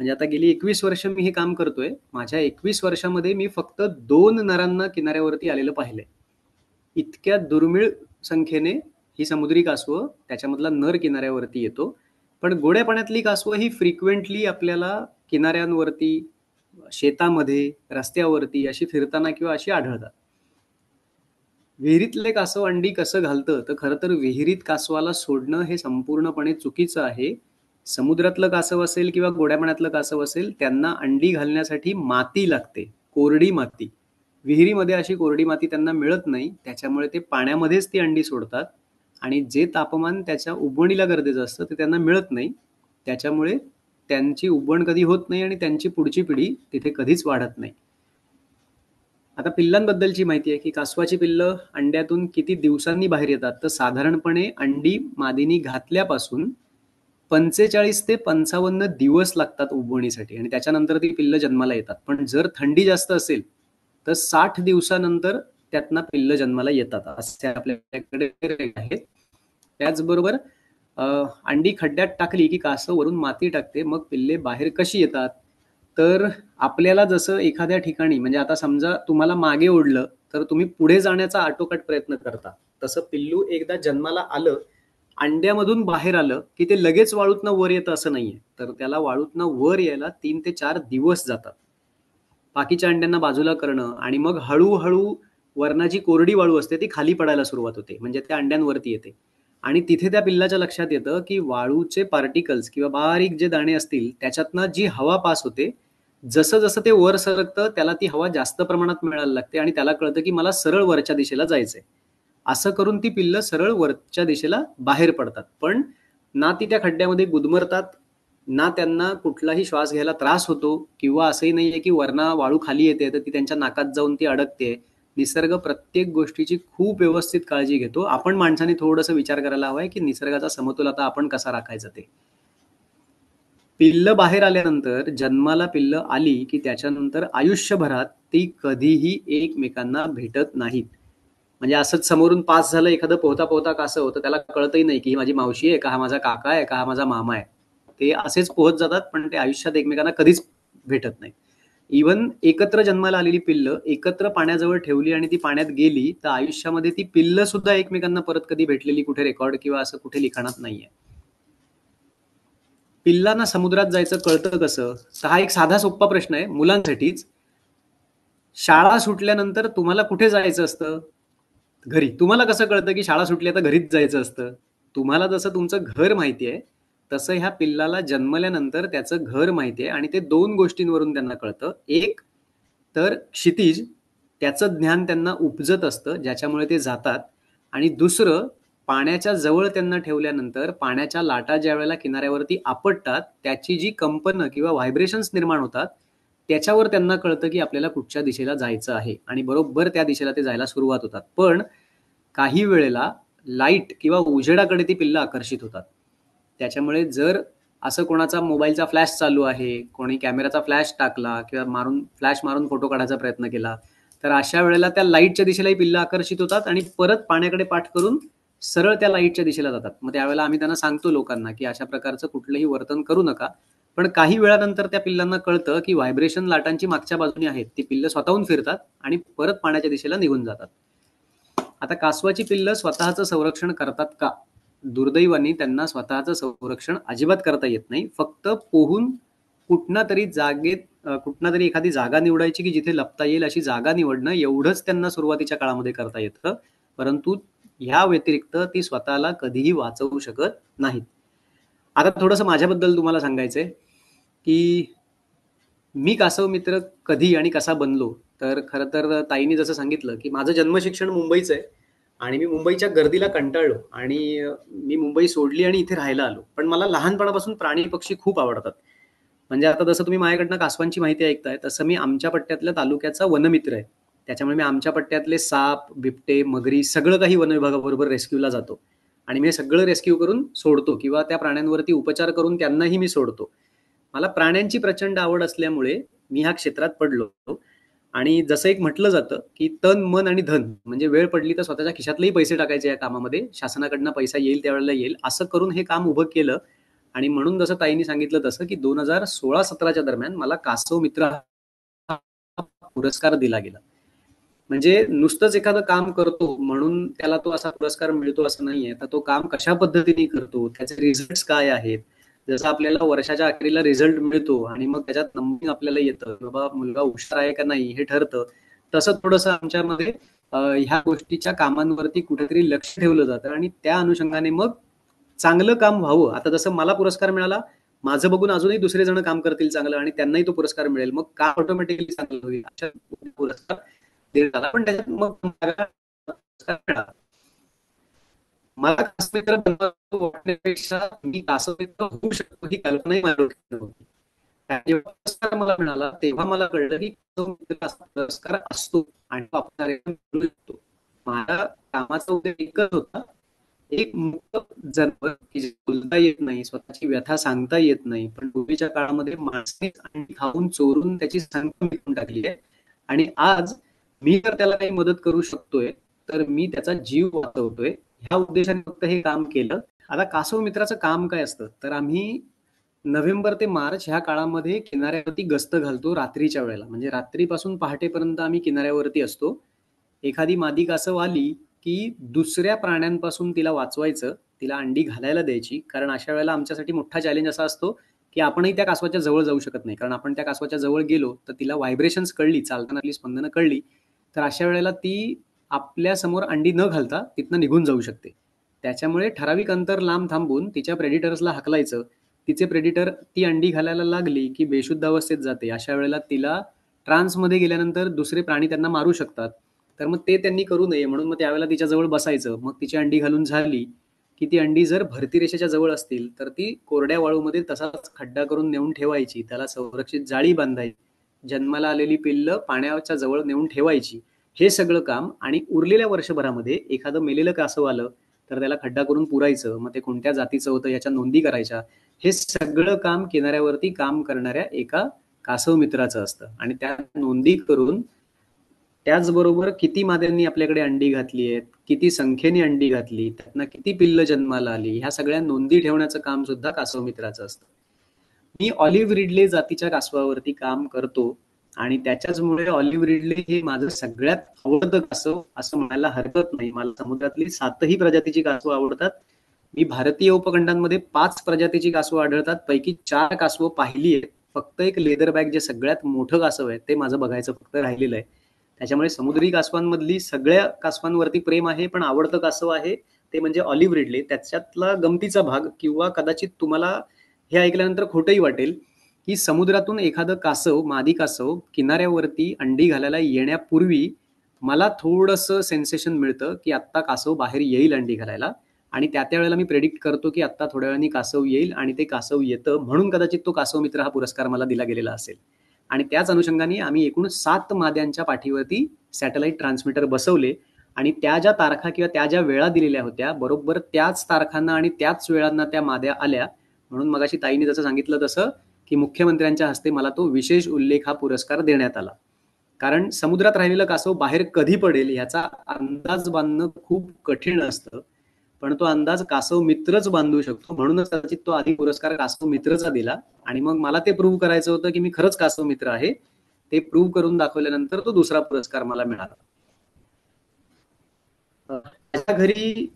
म्हणजे आता गेली 21 वर्ष मी हे काम करतोय. माझ्या 21 वर्षामध्ये मी फक्त 2 नरांना किनाऱ्यावरती आलेलं पाहिलंय. इतक्या दुर्मिळ संख्येने ही समुद्री कासवं, त्याच्यामधला नर किनाऱ्यावरती येतो. पण गोड्या पाण्यातली कासवं ही फ्रिक्वेंटली आपल्याला किनाऱ्यांवरती, शेतामध्ये, रस्त्यावरती अशी फिरताना किंवा अशी आढळतात. विहिरीतले कासव अंडी कसं घालतं, तर खरं तर विहिरीत कासवाला सोडणं हे संपूर्णपणे चुकीचं आहे. समुद्रातलं कासव असेल किंवा गोड्या पाण्यातलं कासव असेल, त्यांना अंडी घालण्यासाठी माती लागते, कोरडी माती. विहिरीमध्ये अशी कोरडी माती त्यांना मिळत नाही, त्याच्यामुळे ते पाण्यामध्येच ती अंडी सोडतात. आणि जे तापमान त्याच्या उबवणीला गरजेचं असतं ते त्यांना मिळत नाही, त्याच्यामुळे त्यांची उबवण कधी होत नाही आणि त्यांची पुढची पिढी तिथे कधीच वाढत नाही. आता पिल्लांबद्दलची माहिती आहे की कासवाची पिल्लं अंड्यातून किती दिवसांनी बाहेर येतात. तर साधारणपणे अंडी मादीनी घातल्यापासून 45 ते 55 दिवस लागतात उबवणीसाठी, आणि त्याच्यानंतर ती पिल्लं जन्माला येतात. पण जर थंडी जास्त असेल तर 60 दिवसानंतर त्यातनं पिल्लं जन्माला येतात, असे आपल्याकडे आहेत. त्याचबरोबर अंडी खड्ड्यात टाकली की कासव वरून माती टाकते, मग पिल्ले बाहेर कशी येतात? तर आपल्याला जसं एखाद्या ठिकाणी, म्हणजे आता समजा तुम्हाला मागे ओढलं तर तुम्ही पुढे जाण्याचा आटोकाट प्रयत्न करता, तसं पिल्लू एकदा जन्माला आलं, अंड्यामधून बाहेर आलं की ते लगेच वाळूतनं वर येतं असं नाहीये. तर त्याला वाळूतनं वर यायला 3 ते 4 दिवस जातात. बाकीच्या अंड्यांना बाजूला करणं आणि मग हळूहळू वरणाची कोरडी वाळू असते ती खाली पडायला सुरुवात होते, म्हणजे त्या अंड्यांवरती येते. आणि तिथे त्या पिल्लाच्या लक्षात येतं की वाळूचे पार्टिकल्स किंवा बारीक जे दाणे असतील त्याच्यातनं जी हवा पास होते, जसं जसं ते वर सरकतं त्याला ती हवा जास्त प्रमाणात मिळायला लागते आणि त्याला कळतं की मला सरळ वरच्या दिशेला जायचंय. असं करून ती पिल्लं सरळ वरच्या दिशेला बाहेर पडतात. पण ना ती त्या खड्ड्यामध्ये गुदमरतात, ना त्यांना कुठलाही श्वास घ्यायला त्रास होतो, किंवा असंही नाहीये की वरना वाळू खाली येते तर ती त्यांच्या नाकात जाऊन ती अडकते. निसर्ग प्रत्येक गोष्टीची खूप व्यवस्थित काळजी घेतो. आपण माणसाने थोडंसं विचार करायला हवाय की निसर्गाचा समतोल आता आपण कसा राखायचा ते. पिल्लं बाहेर आल्यानंतर, जन्माला पिल्लं आली की त्याच्यानंतर आयुष्यभरात ती कधीही एकमेकांना भेटत नाहीत. म्हणजे असंच समोरून पास झालं एखादं पोहता पोहता कासव होतं, त्याला कळतही नाही की ही माझी मावशी आहे का, हा माझा काका आहे का, हा माझा मामा आहे. ते असेच पोहत जातात, पण ते आयुष्यात एकमेकांना कधीच भेटत नाही. इव्हन एकत्र जन्माला आलेली पिल्लं एकत्र पाण्याजवळ ठेवली आणि ती पाण्यात गेली तर आयुष्यामध्ये ती पिल्लं सुद्धा एकमेकांना परत कधी भेटलेली कुठे रेकॉर्ड किंवा असं कुठे लिखाणात नाहीये. पिल्लांना समुद्रात जायचं कळतं कसं? तर हा एक साधा सोप्पा प्रश्न आहे मुलांसाठीच. शाळा सुटल्यानंतर तुम्हाला कुठे जायचं असतं? घरी. तुम्हाला कसं कळतं की शाळा सुटली आता घरीच जायचं असतं? तुम्हाला जसं तुमचं घर माहिती आहे, तसं ह्या पिल्लाला जन्मल्यानंतर त्याचं घर माहिती आहे, आणि ते 2 गोष्टींवरून त्यांना कळतं. एक तर क्षितिज, त्याचं ज्ञान त्यांना उपजत असतं, ज्याच्यामुळे ते जातात. आणि दुसरं पाण्याच्या जवळ त्यांना ठेवल्यानंतर पाण्याच्या लाटा ज्या वेळेला किनाऱ्यावरती आपटतात, त्याची जी कंपनं किंवा व्हायब्रेशन्स निर्माण होतात, त्याच्यावर त्यांना कळतं की आपल्याला कुठच्या दिशेला जायचं आहे आणि बरोबर त्या दिशेला ते जायला सुरुवात होतात. पण काही वेळेला लाईट किंवा उजेडाकडे ती पिल्लं आकर्षित होतात. त्याच्यामुळे जर असं कोणाचा मोबाईलचा फ्लॅश चालू आहे, कोणी कॅमेराचा फ्लॅश टाकला किंवा फ्लॅश मारून फोटो काढायचा प्रयत्न केला, तर अशा वेळेला त्या लाईटच्या दिशेलाही पिल्लं आकर्षित होतात आणि परत पाण्याकडे पाठ करून सरळ त्या लाईटच्या दिशेला जातात. मग त्यावेळेला आम्ही त्यांना सांगतो लोकांना, की अशा प्रकारचं कुठलंही वर्तन करू नका. पण काही वेळानंतर त्या पिल्लांना कळतं, की व्हायब्रेशन लाटांची मागच्या बाजूने आहेत. ती पिल्लं स्वतःहून फिरतात आणि परत पाण्याच्या दिशेला निघून जातात. आता कासवाची पिल्लं स्वतःचं संरक्षण करतात का? दुर्दैवाने त्यांना स्वतःचं संरक्षण अजिबात करता येत नाही. फक्त पोहून कुठना तरी एखादी जागा निवडायची की जिथे लपता येईल अशी जागा निवडणं एवढंच त्यांना सुरुवातीच्या काळामध्ये करता येतं. परंतु ह्या व्यतिरिक्त ती स्वतःला कधीही वाचवू शकत नाहीत. आता थोडंसं माझ्याबद्दल तुम्हाला सांगायचंय, की मी कासव मित्र कधी आणि कसा बनलो? तर खरं तर ताईंनी जसं सांगितलं, की माझं जन्मशिक्षण मुंबईचं आहे आणि मी मुंबईच्या गर्दीला कंटाळलो आणि मी मुंबई सोडली आणि इथे राहायला आलो. पण मला लहानपणापासून प्राणी, पक्षी खूप आवडतात. म्हणजे आता जसं तुम्ही माझ्याकडनं कासवांची माहिती ऐकताय, तसं मी आमच्या पट्ट्यातल्या तालुक्याचा वनमित्र आहे. त्याच्यामुळे मी आमच्या पट्ट्यातले साप, बिबटे, मगरी सगळं काही वनविभागाबरोबर रेस्क्यूला जातो आणि मी हे सगळं रेस्क्यू करून सोडतो किंवा त्या प्राण्यांवरती उपचार करून त्यांनाही मी सोडतो. मला प्राण्यांची प्रचंड आवड असल्यामुळे मी ह्या क्षेत्रात पडलो आणि जसं एक म्हटलं जातं, की तन, मन आणि धन म्हणजे वेळ पडली तर स्वतःच्या खिशातलेही पैसे टाकायचे या कामामध्ये. शासनाकडनं पैसा येईल त्यावेळेला येईल, असं करून हे काम उभं केलं आणि म्हणून जसं ताईंनी सांगितलं तसं, की 2016-17च्या दरम्यान मला कासव मित्र हा पुरस्कार दिला गेला. म्हणजे नुसतंच एखादं काम करतो म्हणून त्याला तो असा पुरस्कार मिळतो असं नाहीये. तर तो काम कशा पद्धतीने करतो, त्याचे रिझल्ट्स काय आहेत, जसं आपल्याला वर्षाच्या अखेरीला रिझल्ट मिळतो आणि मग त्याच्यात नंबरिंग आपल्याला येतं, बाबा मुलगा हुशार आहे का नाही हे ठरतं. तसं थोडंसं आमच्यामध्ये ह्या गोष्टीच्या कामांवरती कुठेतरी लक्ष ठेवलं जातं आणि त्या अनुषंगाने मग चांगलं काम व्हावं. आता जसं मला पुरस्कार मिळाला, माझं बघून अजूनही दुसरे जण काम करतील चांगलं आणि त्यांनाही तो पुरस्कार मिळेल. मग काम ऑटोमॅटिकली चांगलं होईल. अशा पुरस्कार देण्यात आला. पण त्याच्यात मग मला पुरस्कार मिळाला. मला कासमित्र वाटण्यापेक्षा मी कासमित्र होऊ शकतो ही कल्पनाही माझ्या डोक्यात नव्हती. आणि जेव्हा पुरस्कार मला मिळाला तेव्हा मला कळलं की कासमित्र असा पुरस्कार असतो आणि तो आपल्याला मिळू शकतो. माझ्या कामाचा उद्देश एकच होता, एक मुक्त जनावर की जे बोलता येत नाही, स्वतःची व्यथा सांगता येत नाही, पण पूर्वीच्या काळामध्ये माणसाने अंडी खाऊन चोरून त्याची संख्या मिटून टाकली आहे आणि आज मी जर त्याला काही मदत करू शकतोय तर मी त्याचा जीव वाचवतोय ह्या उद्देशाने फक्त हे काम केलं. आता कासव मित्राचं काम काय असतं तर आम्ही नोव्हेंबर ते मार्च ह्या काळामध्ये किनाऱ्यावरती गस्त घालतो रात्रीच्या वेळेला. म्हणजे रात्रीपासून पहाटेपर्यंत आम्ही किनाऱ्यावरती असतो. एखादी मादी कासव आली की दुसऱ्या प्राण्यांपासून तिला वाचवायचं, तिला अंडी घालायला द्यायची. कारण अशा वेळेला आमच्यासाठी मोठा चॅलेंज असा असतो की आपणही त्या कासवाच्या जवळ जाऊ शकत नाही. कारण आपण त्या कासवाच्या जवळ गेलो तर तिला व्हायब्रेशन्स कळली, चालताना आपली स्पंदनं कळली, तर अशा वेळेला ती आपल्या समोर अंडी न घालता तिथनं निघून जाऊ शकते. त्याच्यामुळे ठराविक अंतर लांब थांबून तिच्या प्रेडिटर्सला हाकलायचं. तिचे प्रेडिटर ती अंडी घालायला लागली की बेशुद्ध अवस्थेत जाते. अशा वेळेला तिला ट्रान्समध्ये गेल्यानंतर दुसरे प्राणी त्यांना मारू शकतात. तर मग ते त्यांनी करू नये म्हणून मग त्यावेळेला तिच्याजवळ बसायचं. मग तिची अंडी घालून झाली की ती अंडी जर भरती रेषेच्या जवळ असतील तर ती कोरड्या वाळूमध्ये तसाच खड्डा करून नेऊन ठेवायची. त्याला संरक्षित जाळी बांधायची. जन्माला आलेली पिल्लं पाण्याच्या जवळ नेऊन ठेवायची. हे सगळं काम आणि उरलेल्या वर्षभरामध्ये एखादं मेलेलं कासव आलं तर त्याला खड्डा करून पुरायचं. मग ते कोणत्या जातीचं होतं याच्या नोंदी करायच्या. हे सगळं काम किनाऱ्यावरती काम करणाऱ्या एका कासव मित्राचं असतं आणि त्या नोंदी करून त्याचबरोबर किती माद्यांनी आपल्याकडे अंडी घातली आहेत, किती संख्येने अंडी घातली, त्यातनं किती पिल्लं जन्माला आली, ह्या सगळ्या नोंदी ठेवण्याचं काम सुद्धा कासव मित्राचं असतं. मी ऑलिव्ह रिडले जातीच्या कासवावरती काम करतो आणि त्याच्याचमुळे ऑलिव्ह रिडले हे माझं सगळ्यात आवडतं कासव असं म्हणायला हरकत नाही. मला समुद्रातली 7ही प्रजातीची कासवं आवडतात. मी भारतीय उपखंडांमध्ये 5 प्रजातीची कासवं आढळतात. पैकी 4 कासवं पाहिली आहेत. फक्त एक लेदरबॅक जे सगळ्यात मोठं कासव आहे ते माझं बघायचं फक्त राहिलेलं आहे. त्याच्यामुळे समुद्री कासवांमधली सगळ्या कासवांवरती प्रेम आहे, पण आवडतं कासव आहे ते म्हणजे ऑलिव्ह रिडले. त्याच्यातला गमतीचा भाग किंवा कदाचित तुम्हाला हे ऐकल्यानंतर खोटंही वाटेल की समुद्रातून एखादं कासव, मादी कासव किनाऱ्यावरती अंडी घालायला येण्यापूर्वी मला थोडंसं सेन्सेशन मिळतं की आत्ता कासव बाहेर येईल अंडी घालायला आणि त्या वेळेला मी प्रेडिक्ट करतो की आता थोड्या वेळाने कासव येईल आणि ते कासव येतं, म्हणून कदाचित तो कासव मित्र हा पुरस्कार मला दिला गेलेला असेल. आणि त्याच अनुषंगाने आम्ही एकूण 7 माद्यांच्या पाठीवरती सॅटेलाईट ट्रान्समीटर बसवले आणि त्या ज्या तारखा किंवा त्या ज्या वेळा दिलेल्या होत्या, बरोबर त्याच तारखांना आणि त्याच वेळांना त्या माद्या आल्या. म्हणून मगाशी ताईंनी जसं सांगितलं तसं, की मुख्यमंत्र्यांच्या हस्ते मला तो विशेष उल्लेख हा पुरस्कार देण्यात आला. कारण समुद्रात राहिलेलं कासव बाहेर कधी पडेल याचा अंदाज बांधणं खूप कठीण असतं, पण तो अंदाज कासव मित्रच बांधू शकतो. म्हणूनच कदाचित तो आधी पुरस्कार कासव मित्रचा दिला आणि मग मला ते प्रूव्ह करायचं होतं की मी खरंच कासव मित्र आहे. ते प्रूव्ह करून दाखवल्यानंतर तो दुसरा पुरस्कार मला मिळाला. माझ्या घरी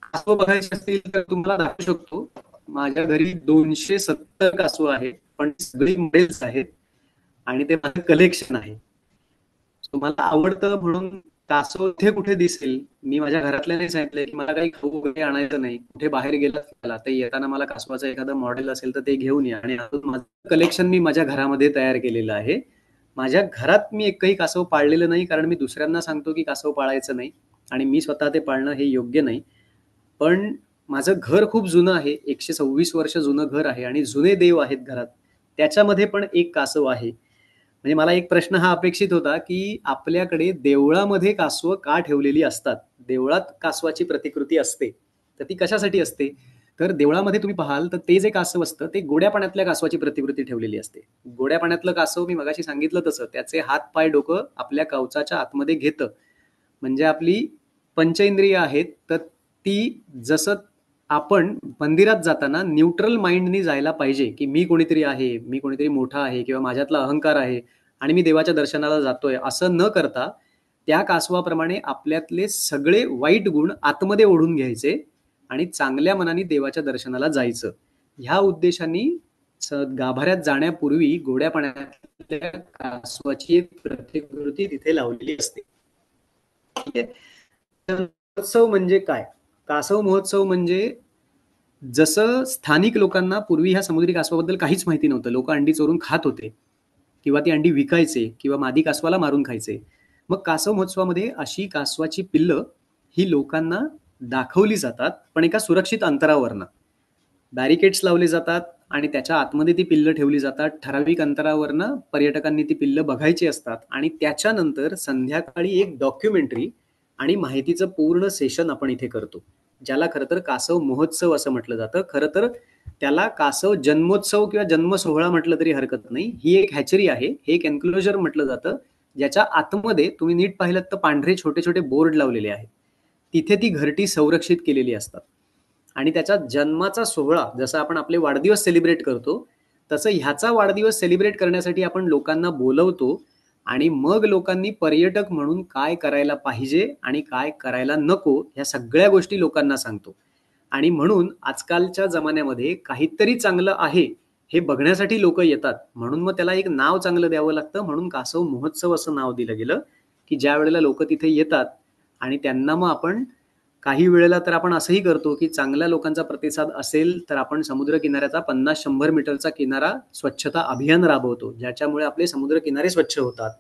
कासव बघायचे असतील तर तुम्हाला दाखवू शकतो. माझ्या घरी 270 कासव आहेत, पण सगळी मॉडेल्स आहेत आणि ते माझं कलेक्शन आहे. मला आवडतं म्हणून कासव इथे कुठे दिसेल, मी माझ्या घरातल्याने सांगितलंय की मला काही खाऊ वगैरे आणायचं नाही, कुठे बाहेर गेला फिरायला तर येताना मला कासवाचं एखादं मॉडेल असेल तर ते घेऊन या. आणि माझं कलेक्शन मी माझ्या घरामध्ये तयार केलेलं आहे. माझ्या घरात मी एकही कासव पाळलेलं नाही, कारण मी दुसऱ्यांना सांगतो की कासव पाळायचं नाही आणि मी स्वतः ते पाळणं हे योग्य नाही. पण माझं घर खूप जुनं आहे, 126 वर्ष जुनं घर आहे आणि जुने देव आहेत घरात. त्याच्यामध्ये पण एक कासव आहे. म्हणजे मला एक प्रश्न हा अपेक्षित होता की आपल्याकडे देवळामध्ये कासवं का ठेवलेली असतात? देवळात कासवाची प्रतिकृती असते, तर ती कशासाठी असते? तर देवळामध्ये तुम्ही पाहाल तर ते जे कासव असतं ते गोड्या पाण्यातल्या कासवाची प्रतिकृती ठेवलेली असते. गोड्या पाण्यातलं कासव मी मगाशी सांगितलं तसं त्याचे हात पाय डोकं आपल्या कवचाच्या आतमध्ये घेतं. म्हणजे आपली पंचेंद्रिय आहेत, तर ती जसं आपण मंदिरात जाताना न्यूट्रल माइंडनी जायला पाहिजे, की मी कोणीतरी आहे, मी कोणीतरी मोठा आहे किंवा माझ्यातला अहंकार आहे आणि मी देवाच्या दर्शनाला जातोय, असं न करता त्या कासवाप्रमाणे आपल्यातले सगळे वाईट गुण आतमध्ये ओढून घ्यायचे आणि चांगल्या मनाने देवाच्या दर्शनाला जायचं. ह्या उद्देशाने गाभाऱ्यात जाण्यापूर्वी गोड्या पाण्यातल्या कासवाची एक प्रतिकृती तिथे लावलेली असते. ठीक आहे. महोत्सव म्हणजे काय? कासव महोत्सव म्हणजे जसं स्थानिक लोकांना पूर्वी ह्या समुद्री कासवाबद्दल काहीच माहिती नव्हतं. लोक अंडी चोरून खात होते किंवा ती अंडी विकायचे किंवा मादी कासवाला मारून खायचे. मग कासव महोत्सवामध्ये अशी कासवाची पिल्लं ही लोकांना दाखवली जातात, पण एका सुरक्षित अंतरावरनं. बॅरिकेड्स लावले जातात आणि त्याच्या आतमध्ये ती पिल्लं ठेवली जातात. ठराविक अंतरावरनं पर्यटकांनी ती पिल्लं बघायची असतात आणि त्याच्यानंतर संध्याकाळी एक डॉक्युमेंटरी आणि माहितीचं पूर्ण सेशन आपण इथे करतो, ज्याला खरं तर कासव महोत्सव असं म्हटलं जातं. खरं तर त्याला कासव जन्मोत्सव किंवा जन्म सोहळा म्हटलं तरी हरकत नाही. ही एक हॅचरी आहे, हे एक एन्क्लोजर म्हटलं जातं, ज्याच्या आतमध्ये तुम्ही नीट पाहिलं तर पांढरे छोटे छोटे बोर्ड लावलेले आहेत. तिथे ती घरटी संरक्षित केलेली असतात आणि त्याच्या जन्माचा सोहळा जसं आपण आपले वाढदिवस सेलिब्रेट करतो, तसं ह्याचा वाढदिवस सेलिब्रेट करण्यासाठी आपण लोकांना बोलवतो आणि मग लोकांनी पर्यटक म्हणून काय करायला पाहिजे आणि काय करायला नको ह्या सगळ्या गोष्टी लोकांना सांगतो. आणि म्हणून आजकालच्या जमान्यामध्ये काहीतरी चांगलं आहे हे बघण्यासाठी लोक येतात, म्हणून मग त्याला एक नाव चांगलं द्यावं लागतं. म्हणून कासव महोत्सव असं नाव दिलं गेलं, की ज्या वेळेला लोक तिथे येतात आणि त्यांना मग आपण काही वेळेला तर आपण असंही करतो की चांगल्या लोकांचा प्रतिसाद असेल तर आपण समुद्र किनाऱ्याचा 50-100 मीटरचा किनारा स्वच्छता अभियान राबवतो, ज्याच्यामुळे आपले समुद्र किनारे स्वच्छ होतात.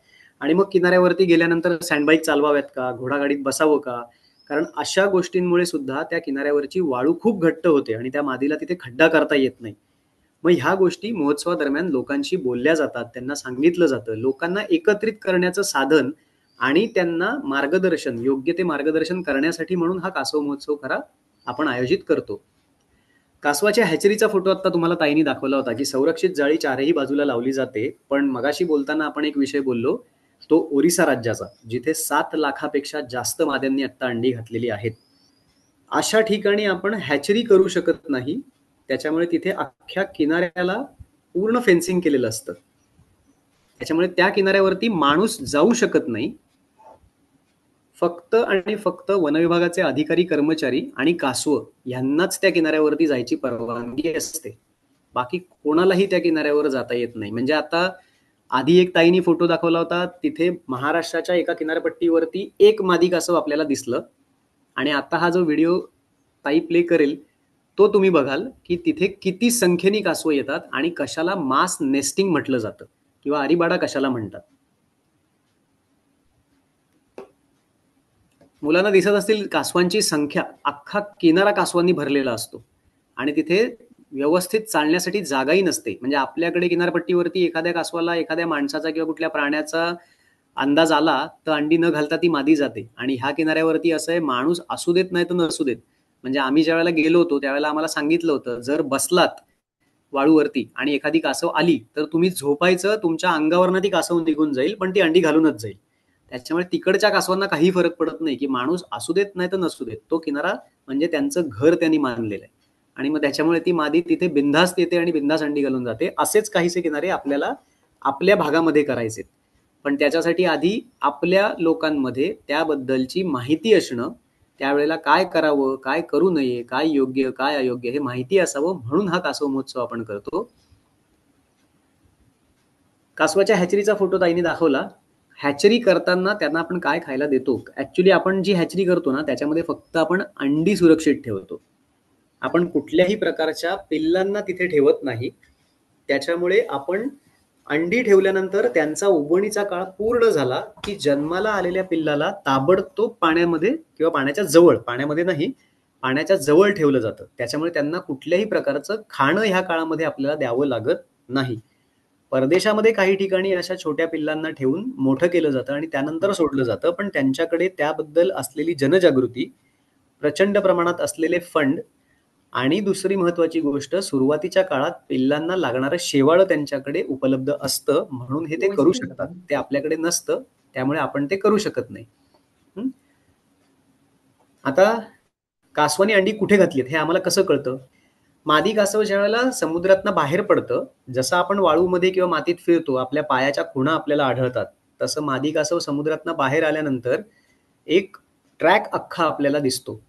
आणि मग किनाऱ्यावरती गेल्यानंतर सँडबाईक चालवाव्यात का, घोडागाडीत बसावं का, कारण अशा गोष्टींमुळे सुद्धा त्या किनाऱ्यावरची वाळू खूप घट्ट होते आणि त्या मादीला तिथे खड्डा करता येत नाही. मग ह्या गोष्टी महोत्सवादरम्यान लोकांशी बोलल्या जातात, त्यांना सांगितलं जातं. लोकांना एकत्रित करण्याचं साधन आणि त्यांना मार्गदर्शन, योग्य ते मार्गदर्शन करण्यासाठी म्हणून हा कासव महोत्सव खरा आपण आयोजित करतो. कासवाच्या हॅचरीचा फोटो आता तुम्हाला ताईंनी दाखवला होता, की संरक्षित जाळी चारही बाजूला लावली जाते. पण मगाशी बोलताना आपण एक विषय बोललो, तो ओरिसा राज्याचा, जिथे 7 लाखापेक्षा जास्त माद्यांनी आता अंडी घातलेली आहेत. अशा ठिकाणी आपण हॅचरी करू शकत नाही, त्याच्यामुळे तिथे अख्ख्या किनाऱ्याला पूर्ण फेन्सिंग केलेलं असतं. त्याच्यामुळे त्या किनाऱ्यावरती माणूस जाऊ शकत नाही. फक्त आणि फक्त वनविभागाचे अधिकारी, कर्मचारी आणि कासव यांनाच त्या किनाऱ्यावरती जायची परवानगी असते. बाकी कोणालाही त्या किनाऱ्यावर जाता येत नाही. म्हणजे आता आधी एक ताईनी फोटो दाखवला होता, तिथे महाराष्ट्राच्या एका किनारपट्टीवरती एक मादी कासव आपल्याला दिसलं आणि आता हा जो व्हिडिओ ताई प्ले करेल तो तुम्ही बघाल की तिथे किती संख्येने कासव येतात आणि कशाला मास नेस्टिंग म्हटलं जातं किंवा अरिबाडा कशाला म्हणतात. मुलांना दिसत असतील कासवांची संख्या, अख्खा किनारा कासवांनी भरलेला असतो आणि तिथे व्यवस्थित चालण्यासाठी जागाही नसते. म्हणजे आपल्याकडे किनारपट्टीवरती एखाद्या कासवाला एखाद्या माणसाचा किंवा कुठल्या प्राण्याचा अंदाज आला तर अंडी न घालता ती मादी जाते. आणि ह्या किनाऱ्यावरती असं आहे, माणूस असू देत नाही तर नसू देत. म्हणजे आम्ही ज्या वेळेला गेलो होतो त्यावेळेला आम्हाला सांगितलं होतं, जर बसलात वाळूवरती आणि एखादी कासव आली तर तुम्ही झोपायचं, तुमच्या अंगावरनं ती कासव निघून जाईल, पण ती अंडी घालूनच जाईल. त्याच्यामुळे तिकडच्या कासवांना काही फरक पडत नाही की माणूस असू देत नाही तर नसू देत, तो किनारा म्हणजे त्यांचं घर त्यांनी मानलेलं आहे. आणि मग त्याच्यामुळे ती मादी तिथे बिनधास्त येते आणि बिनधास्त अंडी घालून जाते. असेच काहीसे किनारे आपल्याला आपल्या भागामध्ये करायचे, पण त्याच्यासाठी आधी आपल्या लोकांमध्ये त्याबद्दलची माहिती असणं, त्यावेळेला काय करावं, काय करू नये, काय योग्य काय अयोग्य हे माहिती असावं, म्हणून हा कासव महोत्सव आपण करतो. कासवाच्या हॅचरीचा फोटो ताईने दाखवला. हॅचरी करताना त्यांना आपण काय खायला देतो, ऍक्च्युली आपण जी हॅचरी करतो ना त्याच्यामध्ये फक्त आपण अंडी सुरक्षित ठेवतो. आपण कुठल्याही प्रकारच्या पिल्लांना तिथे ठेवत नाही. त्याच्यामुळे आपण अंडी ठेवल्यानंतर त्यांचा उबवणीचा काळ पूर्ण झाला की जन्माला आलेल्या पिल्लाला ताबडतोब पाण्यामध्ये किंवा पाण्याच्या जवळ, पाण्यामध्ये नाही, पाण्याच्या जवळ ठेवलं जातं. त्याच्यामुळे त्यांना कुठल्याही प्रकारचं खाणं ह्या काळामध्ये आपल्याला द्यावं लागत नाही. परदेशामध्ये काही ठिकाणी अशा छोट्या पिल्लांना ठेवून मोठं केलं जातं आणि त्यानंतर सोडलं जातं, पण त्यांच्याकडे त्याबद्दल असलेली जनजागृती, प्रचंड प्रमाणात असलेले फंड आणि दुसरी महत्वाची गोष्ट, सुरुवातीच्या काळात पिल्लांना लागणारं शेवाळं त्यांच्याकडे उपलब्ध असतं, म्हणून हे ते करू शकतात. ते आपल्याकडे नसतं, त्यामुळे आपण ते करू शकत नाही. आता कासवानी अंडी कुठे घातलीत हे आम्हाला कसं कळतं? मादी कासव ज्या वेळेला समुद्रातनं बाहेर पडतं, जसं आपण वाळूमध्ये किंवा मातीत फिरतो, आपल्या पायाच्या खुणा आपल्याला आढळतात, तसं मादी कासव समुद्रातनं बाहेर आल्यानंतर एक ट्रॅक अख्खा आपल्याला दिसतो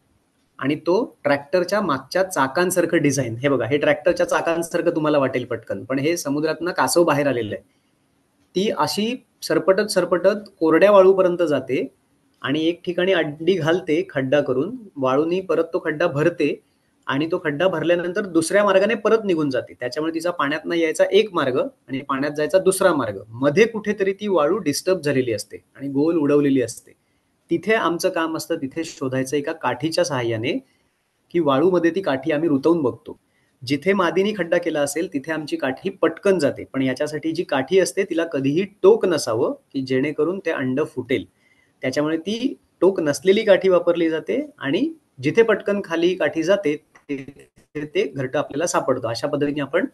आणि तो ट्रॅक्टरच्या मागच्या चाकांसारखं डिझाईन. हे बघा, हे ट्रॅक्टरच्या चाकांसारखं तुम्हाला वाटेल पटकन, पण हे समुद्रातनं कासव बाहेर आलेलं आहे. ती अशी सरपटत सरपटत कोरड्या वाळूपर्यंत जाते आणि एक ठिकाणी अंडी घालते खड्डा करून, वाळूनी परत तो खड्डा भरते आणि तो खड्डा भरल्यानंतर दुसऱ्या मार्गाने परत निघून जाते. त्याच्यामुळे तिचा पाण्यातनं यायचा एक मार्ग आणि पाण्यात जायचा दुसरा मार्ग. मध्ये कुठेतरी ती वाळू डिस्टर्ब झालेली असते आणि गोल उडवलेली असते. तिथे आमचं काम असतं तिथे शोधायचं एका काठीच्या सहाय्याने, की वाळूमध्ये ती काठी आम्ही रुतवून बघतो. जिथे मादीनी खड्डा केला असेल तिथे आमची काठी पटकन जाते, पण याच्यासाठी जी काठी असते तिला कधीही टोक नसावं की जेणेकरून ते अंड फुटेल. त्याच्यामुळे ती टोक नसलेली काठी वापरली जाते आणि जिथे पटकन खाली काठी जाते तिथे ते घरटं आपल्याला सापडतं. अशा पद्धतीने आपण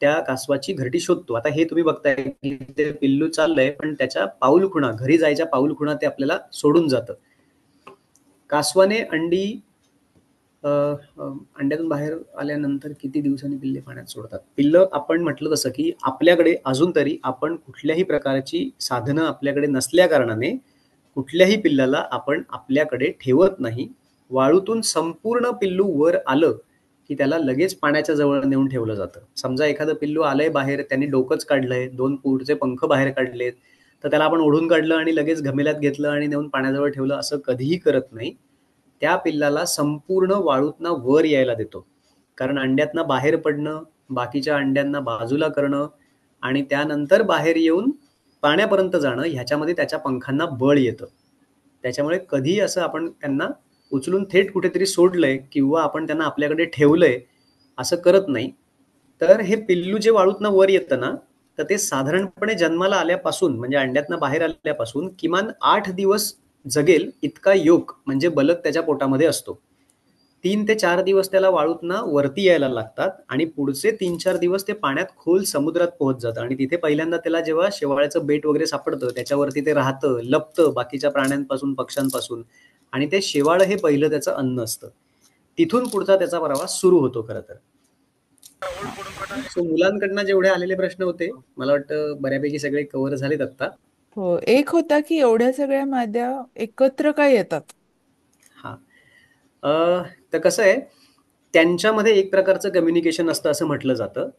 त्या कासवाची घरटी शोधतो. आता हे तुम्ही बघताय की ते पिल्लू चाललंय, पण त्याच्या पाऊलखुणा, घरी जायच्या पाऊलखुणा ते आपल्याला सोडून जातं. कासवाने अंडी अंड्यातून बाहेर आल्यानंतर किती दिवसांनी पिल्ले पाण्यात सोडतात? पिल्लं, आपण म्हटलं तसं की आपल्याकडे अजून तरी आपण कुठल्याही प्रकारची साधनं आपल्याकडे नसल्या कारणाने कुठल्याही पिल्लाला आपण आपल्याकडे ठेवत नाही. वाळूतून संपूर्ण पिल्लू वर आलं की त्याला लगेच पाण्याच्या जवळ नेऊन ठेवलं जातं. समजा एखादं पिल्लू आलंय बाहेर, त्यांनी डोकंच काढलंय, 2 पुढचे पंख बाहेर काढलेत, तर त्याला आपण ओढून काढलं आणि लगेच घमेल्यात घेतलं आणि नेऊन पाण्याजवळ ठेवलं, असं कधीही करत नाही. त्या पिल्लाला संपूर्ण वाळूतनं वर यायला देतो. कारण अंड्यातनं बाहेर पडणं, बाकीच्या अंड्यांना बाजूला करणं आणि त्यानंतर बाहेर येऊन पाण्यापर्यंत जाणं, ह्याच्यामध्ये त्याच्या पंखांना बळ येतं. त्याच्यामुळे कधी असं आपण त्यांना उचलून थेट कुठेतरी सोडलंय किंवा आपण त्यांना आपल्याकडे ठेवलंय असं करत नाही. तर हे पिल्लू जे वाळूतनं वर येतं ना, तर ते साधारणपणे जन्माला आल्यापासून, म्हणजे अंड्यातनं बाहेर आल्यापासून किमान 8 दिवस जगेल इतका योग म्हणजे बलक त्याच्या पोटामध्ये असतो. 3 ते 4 दिवस त्याला वाळूतनं वरती यायला लागतात आणि पुढचे 3-4 दिवस ते पाण्यात खोल समुद्रात पोहोच जातं आणि तिथे पहिल्यांदा त्याला जेव्हा शेवाळ्याचं बेट वगैरे सापडतं त्याच्यावरती ते राहतं, लपतं बाकीच्या प्राण्यांपासून, पक्ष्यांपासून, आणि ते शेवाळं हे पहिलं त्याचं अन्न असतं. तिथून पुढचा त्याचा प्रवास सुरू होतो खरं तर. सो मुलांकडनं जेवढे आलेले प्रश्न होते, मला वाटतं बऱ्यापैकी सगळे कव्हर झालेत आता. हो, एक होता की एवढ्या सगळ्या माद्या एकत्र का येतात? हा, तर कसं आहे, त्यांच्यामध्ये एक प्रकारचं कम्युनिकेशन असतं असं म्हटलं जातं,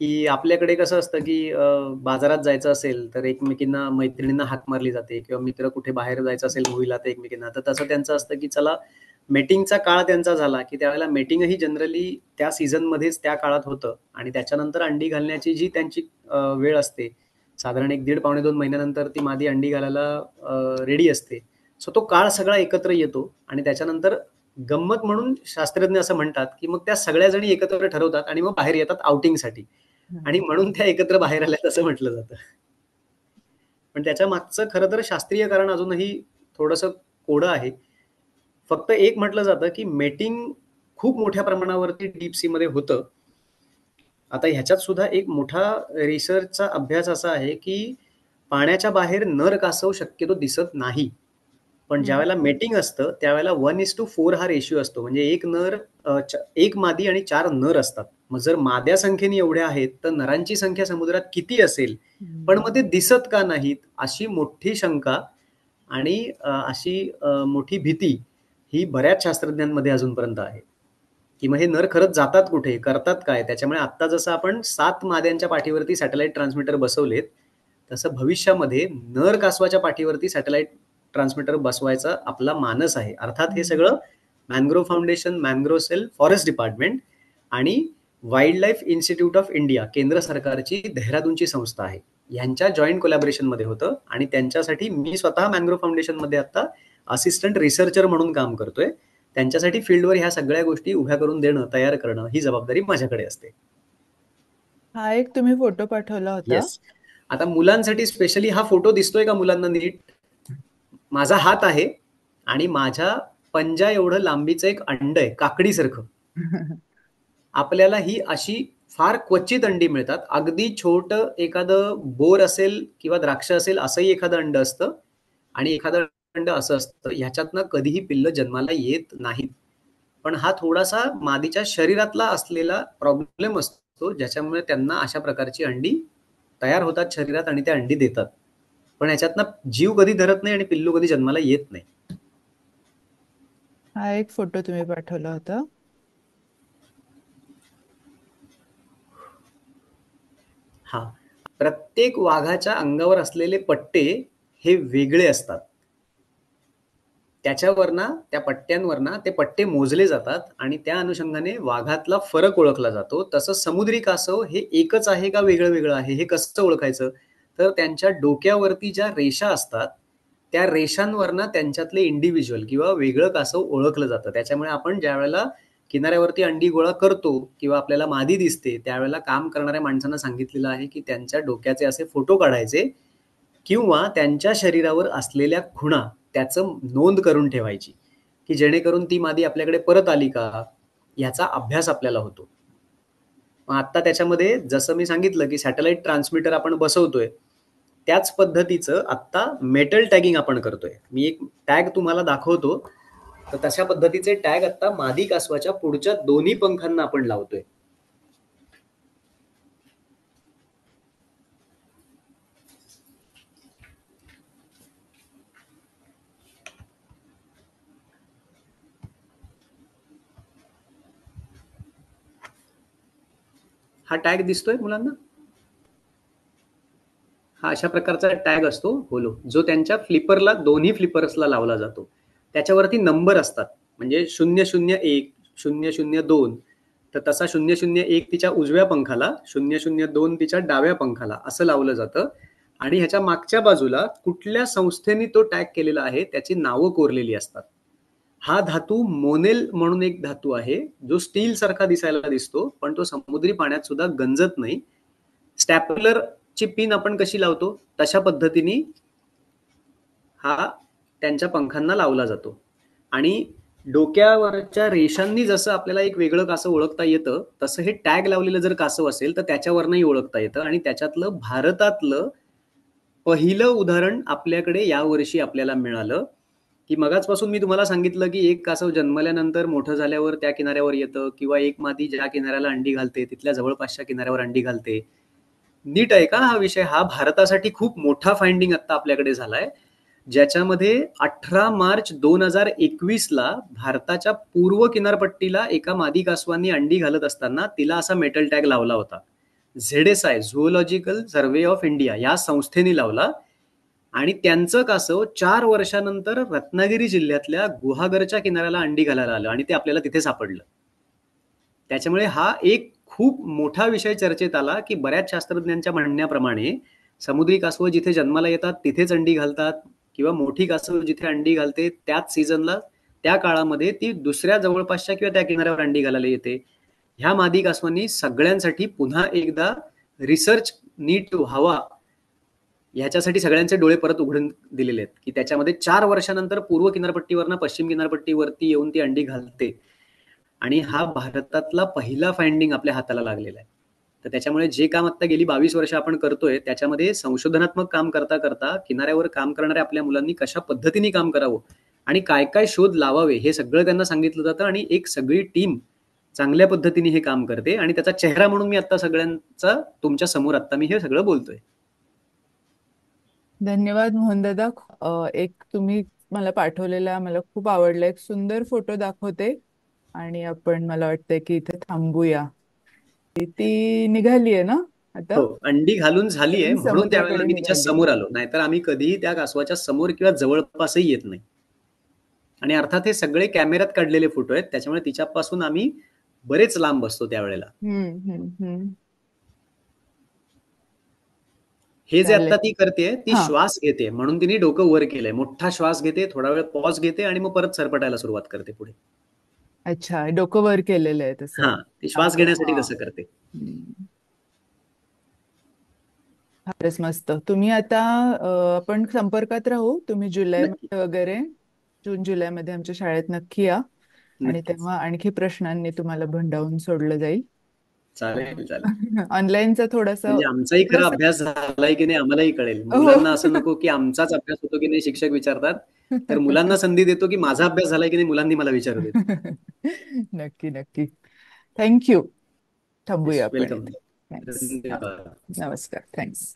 की आपल्याकडे कसं असतं की बाजारात जायचं असेल तर एकमेकींना, मैत्रिणींना हाक मारली जाते किंवा मित्र कुठे बाहेर जायचं असेल मूवीला तर एकमेकींना, तर तसं त्यांचं असतं की चला मेटिंगचा काळ त्यांचा झाला की त्यावेळेला मेटिंगही जनरली त्या सीझनमध्येच त्या काळात होतं आणि त्याच्यानंतर अंडी घालण्याची जी त्यांची वेळ असते, साधारण 1 दीड पावणे 2 महिन्यानंतर ती मादी अंडी घालायला रेडी असते. सो तो काळ सगळा एकत्र येतो आणि त्याच्यानंतर गंमत म्हणून शास्त्रज्ञ असं म्हणतात की मग त्या सगळ्या जणी एकत्र ठरवतात आणि मग बाहेर येतात आउटिंगसाठी आणि म्हणून त्या एकत्र बाहेर आल्यात असं म्हटलं जातं. पण त्याच्या मागचं खरं तर शास्त्रीय कारण अजूनही थोडंसं कोडं आहे. फक्त एक म्हटलं जातं की मेटिंग खूप मोठ्या प्रमाणावरती डीप सी मध्ये होतं. आता ह्याच्यात सुद्धा एक मोठा रिसर्चचा अभ्यास असा आहे की पाण्याच्या बाहेर नर कासव शक्यतो दिसत नाही. पण ज्यावेळेला मेटिंग असतं त्यावेळेला 1:4 हा रेशिओ असतो. म्हणजे एक मादी आणि 4 नर असतात. मग जर माद्या संख्येने एवढ्या आहेत तर नरांची संख्या समुद्रात किती असेल? पण मग ते दिसत का नाहीत? अशी मोठी शंका आणि अशी मोठी भीती ही बऱ्याच शास्त्रज्ञांमध्ये अजूनपर्यंत आहे. की मग हे नर खरंच जातात कुठे? करतात काय? त्याच्यामुळे आत्ता जसं आपण 7 माद्यांच्या पाठीवरती सॅटेलाईट ट्रान्समीटर बसवलेत, तसं भविष्यामध्ये नर कासवाच्या पाठीवरती सॅटेलाईट ट्रान्समीटर बसवायचा आपला मानस आहे. अर्थात हे सगळं mangrove foundation, mangrove cell, forest department आणि wild life institute of India केंद्र सरकारची देहरादूनची संस्था आहे. ह्यांच्या जॉईंट कोलॅबोरेशनमध्ये होतं आणि त्यांच्यासाठी मी स्वतः मॅनग्रोव्ह फाउंडेशनमध्ये आता असिस्टंट रिसर्चर म्हणून काम करतोय. त्यांच्यासाठी फील्डवर ह्या सगळ्या गोष्टी उभ्या करून देणं, तयार करणं ही जबाबदारी माझ्याकडे असते. हा एक तुम्ही फोटो पाठवला होता. येस. आता मुलांसाठी स्पेशली हा फोटो दिसतोय का मुलांना नीट? माझा हात आहे आणि माझ्या पंजा एवढं लांबीचं एक अंड आहे काकडीसारखं. आपल्याला ही अशी फार क्वचित अंडी मिळतात. अगदी छोटं एखादं बोर असेल किंवा द्राक्ष असेल असंही एखादं अंड असतं आणि एखादं अंड असं असतं. ह्याच्यातनं कधीही पिल्लं जन्माला येत नाहीत. पण हा थोडासा मादीच्या शरीरातला असलेला प्रॉब्लेम असतो ज्याच्यामुळे त्यांना अशा प्रकारची अंडी तयार होतात शरीरात आणि त्या अंडी देतात. पण ह्याच्यातनं जीव कधी धरत नाही आणि पिल्लू कधी जन्माला येत नाही. हा एक फोटो तुम्ही पाठवला होता. हा. प्रत्येक वाघाच्या अंगावर असलेले पट्टे हे वेगळे असतात. त्याच्यावरना त्या पट्ट्यांवरना ते पट्टे मोजले जातात आणि त्या अनुषंगाने वाघातला फरक ओळखला जातो. तसं समुद्री कासव हे एकच आहे का वेगळं वेगळं आहे हे कसं ओळखायचं? तर त्यांच्या डोक्यावरती ज्या रेषा असतात त्या रेषांवरना त्यांच्यातले इंडिव्हिज्युअल किंवा वेगळं कासव ओळखलं जातं. त्याच्यामुळे आपण ज्या वेळेला किनाऱ्यावरती अंडी गोळा करतो किंवा आपल्याला मादी दिसते त्यावेळेला काम करणाऱ्या माणसांना सांगितलेलं आहे की त्यांच्या डोक्याचे असे फोटो काढायचे किंवा त्यांच्या शरीरावर असलेल्या खुणा त्याचं नोंद करून ठेवायची की जेणेकरून ती मादी आपल्याकडे परत आली का याचा अभ्यास आपल्याला होतो. मग आता त्याच्यामध्ये जसं मी सांगितलं की सॅटेलाइट ट्रान्समीटर आपण बसवतोय त्याच पद्धतीचं आत्ता मेटल टॅगिंग आपण करतोय. मी एक टॅग तुम्हाला दाखवतो. तर तशा पद्धतीचे टॅग आता मादी कासवाच्या पुढच्या दोन्ही पंखांना आपण लावतोय. हा टॅग दिसतोय मुलांना? हा अशा प्रकारचा टॅग असतो होलो जो त्यांच्या फ्लिपरला दोन्ही फ्लिपर्सला लावला जातो. त्याच्यावरती नंबर असतात म्हणजे 001 002 तर तसा 001 तिच्या उजव्या पंखाला 002 तिच्या डाव्या पंखाला असं लावलं जातं आणि ह्याच्या मागच्या बाजूला कुठल्या संस्थेने तो टॅग केलेला आहे त्याची नावं कोरलेली असतात. हा धातू मोनेल म्हणून एक धातू आहे जो स्टील सारखा दिसायला दिसतो पण तो समुद्री पाण्यात सुद्धा गंजत नाही. स्टॅपलर ची पिन आपण कशी लावतो तशा पद्धतीने हा त्यांच्या पंखांना लावला जातो आणि डोक्यावरच्या रेषांनी जसं आपल्याला एक वेगळं कासव ओळखता येतं तसं हे टॅग लावलेलं जर कासव असेल तर त्याच्यावरनंही ओळखता येतं आणि त्याच्यातलं भारतातलं पहिलं उदाहरण आपल्याकडे यावर्षी आपल्याला मिळालं की मगाचपासून मी तुम्हाला सांगितलं की एक कासव जन्मल्यानंतर मोठं झाल्यावर त्या किनाऱ्यावर येतं किंवा एक मादी ज्या किनाऱ्याला अंडी घालते तिथल्या जवळपासच्या किनाऱ्यावर अंडी घालते. नीट आहे का हा विषय? हा भारतासाठी खूप मोठा फाइंडिंग आता आपल्याकडे झालाय ज्याच्यामध्ये 18 मार्च 2021 ला भारताच्या पूर्व किनारपट्टीला एका मादी कासवानी अंडी घालत असताना तिला असा मेटल टॅग लावला होता. ZSI झुओलॉजिकल सर्व्हे ऑफ इंडिया या संस्थेने लावला आणि त्यांचं कासव 4 वर्षानंतर रत्नागिरी जिल्ह्यातल्या गुहागरच्या किनाऱ्याला अंडी घालायला आलं आणि ते आपल्याला तिथे सापडलं. त्याच्यामुळे हा एक खूप मोठा विषय चर्चेत आला की बऱ्याच शास्त्रज्ञांच्या म्हणण्याप्रमाणे समुद्री कासवं जिथे जन्माला येतात तिथेच अंडी घालतात किंवा मोठी कासव जिथे अंडी घालते त्याच सीझनला, त्या काळामध्ये ती दुसऱ्या जवळपासच्या किंवा त्या किनाऱ्यावर अंडी घालायला येते. ह्या मादी कासवांनी सगळ्यांसाठी पुन्हा एकदा रिसर्च नीट व्हावा ह्याच्यासाठी सगळ्यांचे डोळे परत उघडून दिलेले आहेत, की त्याच्यामध्ये 4 वर्षानंतर पूर्व किनारपट्टीवरनं पश्चिम किनारपट्टीवरती येऊन ती अंडी घालते. आणि हा भारतातला पहिला फाइंडिंग आपल्या हाताला लागलेला आहे. तर त्याच्यामुळे जे काम आता गेली 22 वर्ष आपण करतोय त्याच्यामध्ये संशोधनात्मक काम करता करता किनाऱ्यावर काम करणाऱ्या आपल्या मुलांनी कशा पद्धतीने काम करावं आणि काय काय शोध लावावे हे सगळं त्यांना सांगितलं जातं आणि एक सगळी टीम चांगल्या पद्धतीने हे काम करते आणि त्याचा चेहरा म्हणून मी आता सगळ्यांचा तुमच्या समोर आता मी हे सगळं बोलतोय. धन्यवाद मोहन दादा. एक तुम्ही मला पाठवलेला मला खूप आवडला एक सुंदर फोटो दाखवते आणि आपण मला वाटतंय की इथे थांबूया. ती निघाली आहे ना आता? हो, अंडी घालून झालीये ती म्हणून त्यावेळेला समुद्राकडे मी तिच्या निघाली. समोर आलो, नाहीतर आम्ही कधीही त्या कासवाच्या समोर किंवा जवळपासही येत नाही. आणि अर्थात हे सगळे कॅमेऱ्यात काढलेले फोटो आहेत त्याच्यामुळे तिच्यापासून आम्ही बरेच लांब असतो त्यावेळेला. हम्म. हे जे आता चालेल. ती करते ती हा. श्वास घेते म्हणून तिने डोकं वर केलंय, मोठा श्वास घेते, थोडा वेळ पॉज घेते आणि मग परत सरपटायला सुरुवात करते पुढे. अच्छा, डोकं वर केलेलं आहे हा, तसं. ती श्वास नाक. घेण्यासाठी हा. तसं करते. हम्म. फारच मस्त. तुम्ही आता आपण संपर्कात राहू. तुम्ही नक्की. जुलैमध्ये वगैरे जून जुलैमध्ये आमच्या शाळेत नक्की या आणि नक्कीच. तेव्हा आणखी प्रश्नांनी तुम्हाला भंडावून सोडलं जाईल. चालेल चालेल. ऑनलाईनचा थोडासा म्हणजे आमचाही खरा थोडासा अभ्यास झालाय की नाही आम्हालाही कळेल. हो. मुलांना असं नको की आमचाच अभ्यास होतो की नाही शिक्षक विचारतात, तर मुलांना संधी देतो की माझा अभ्यास झालाय की नाही मुलांनी मला विचारू देत. नक्की नक्की. थँक्यू. थांबूया येस, आपण वेलकम. इथे. थँक्स. हा. धन्यवाद. नमस्कार. थँक्स.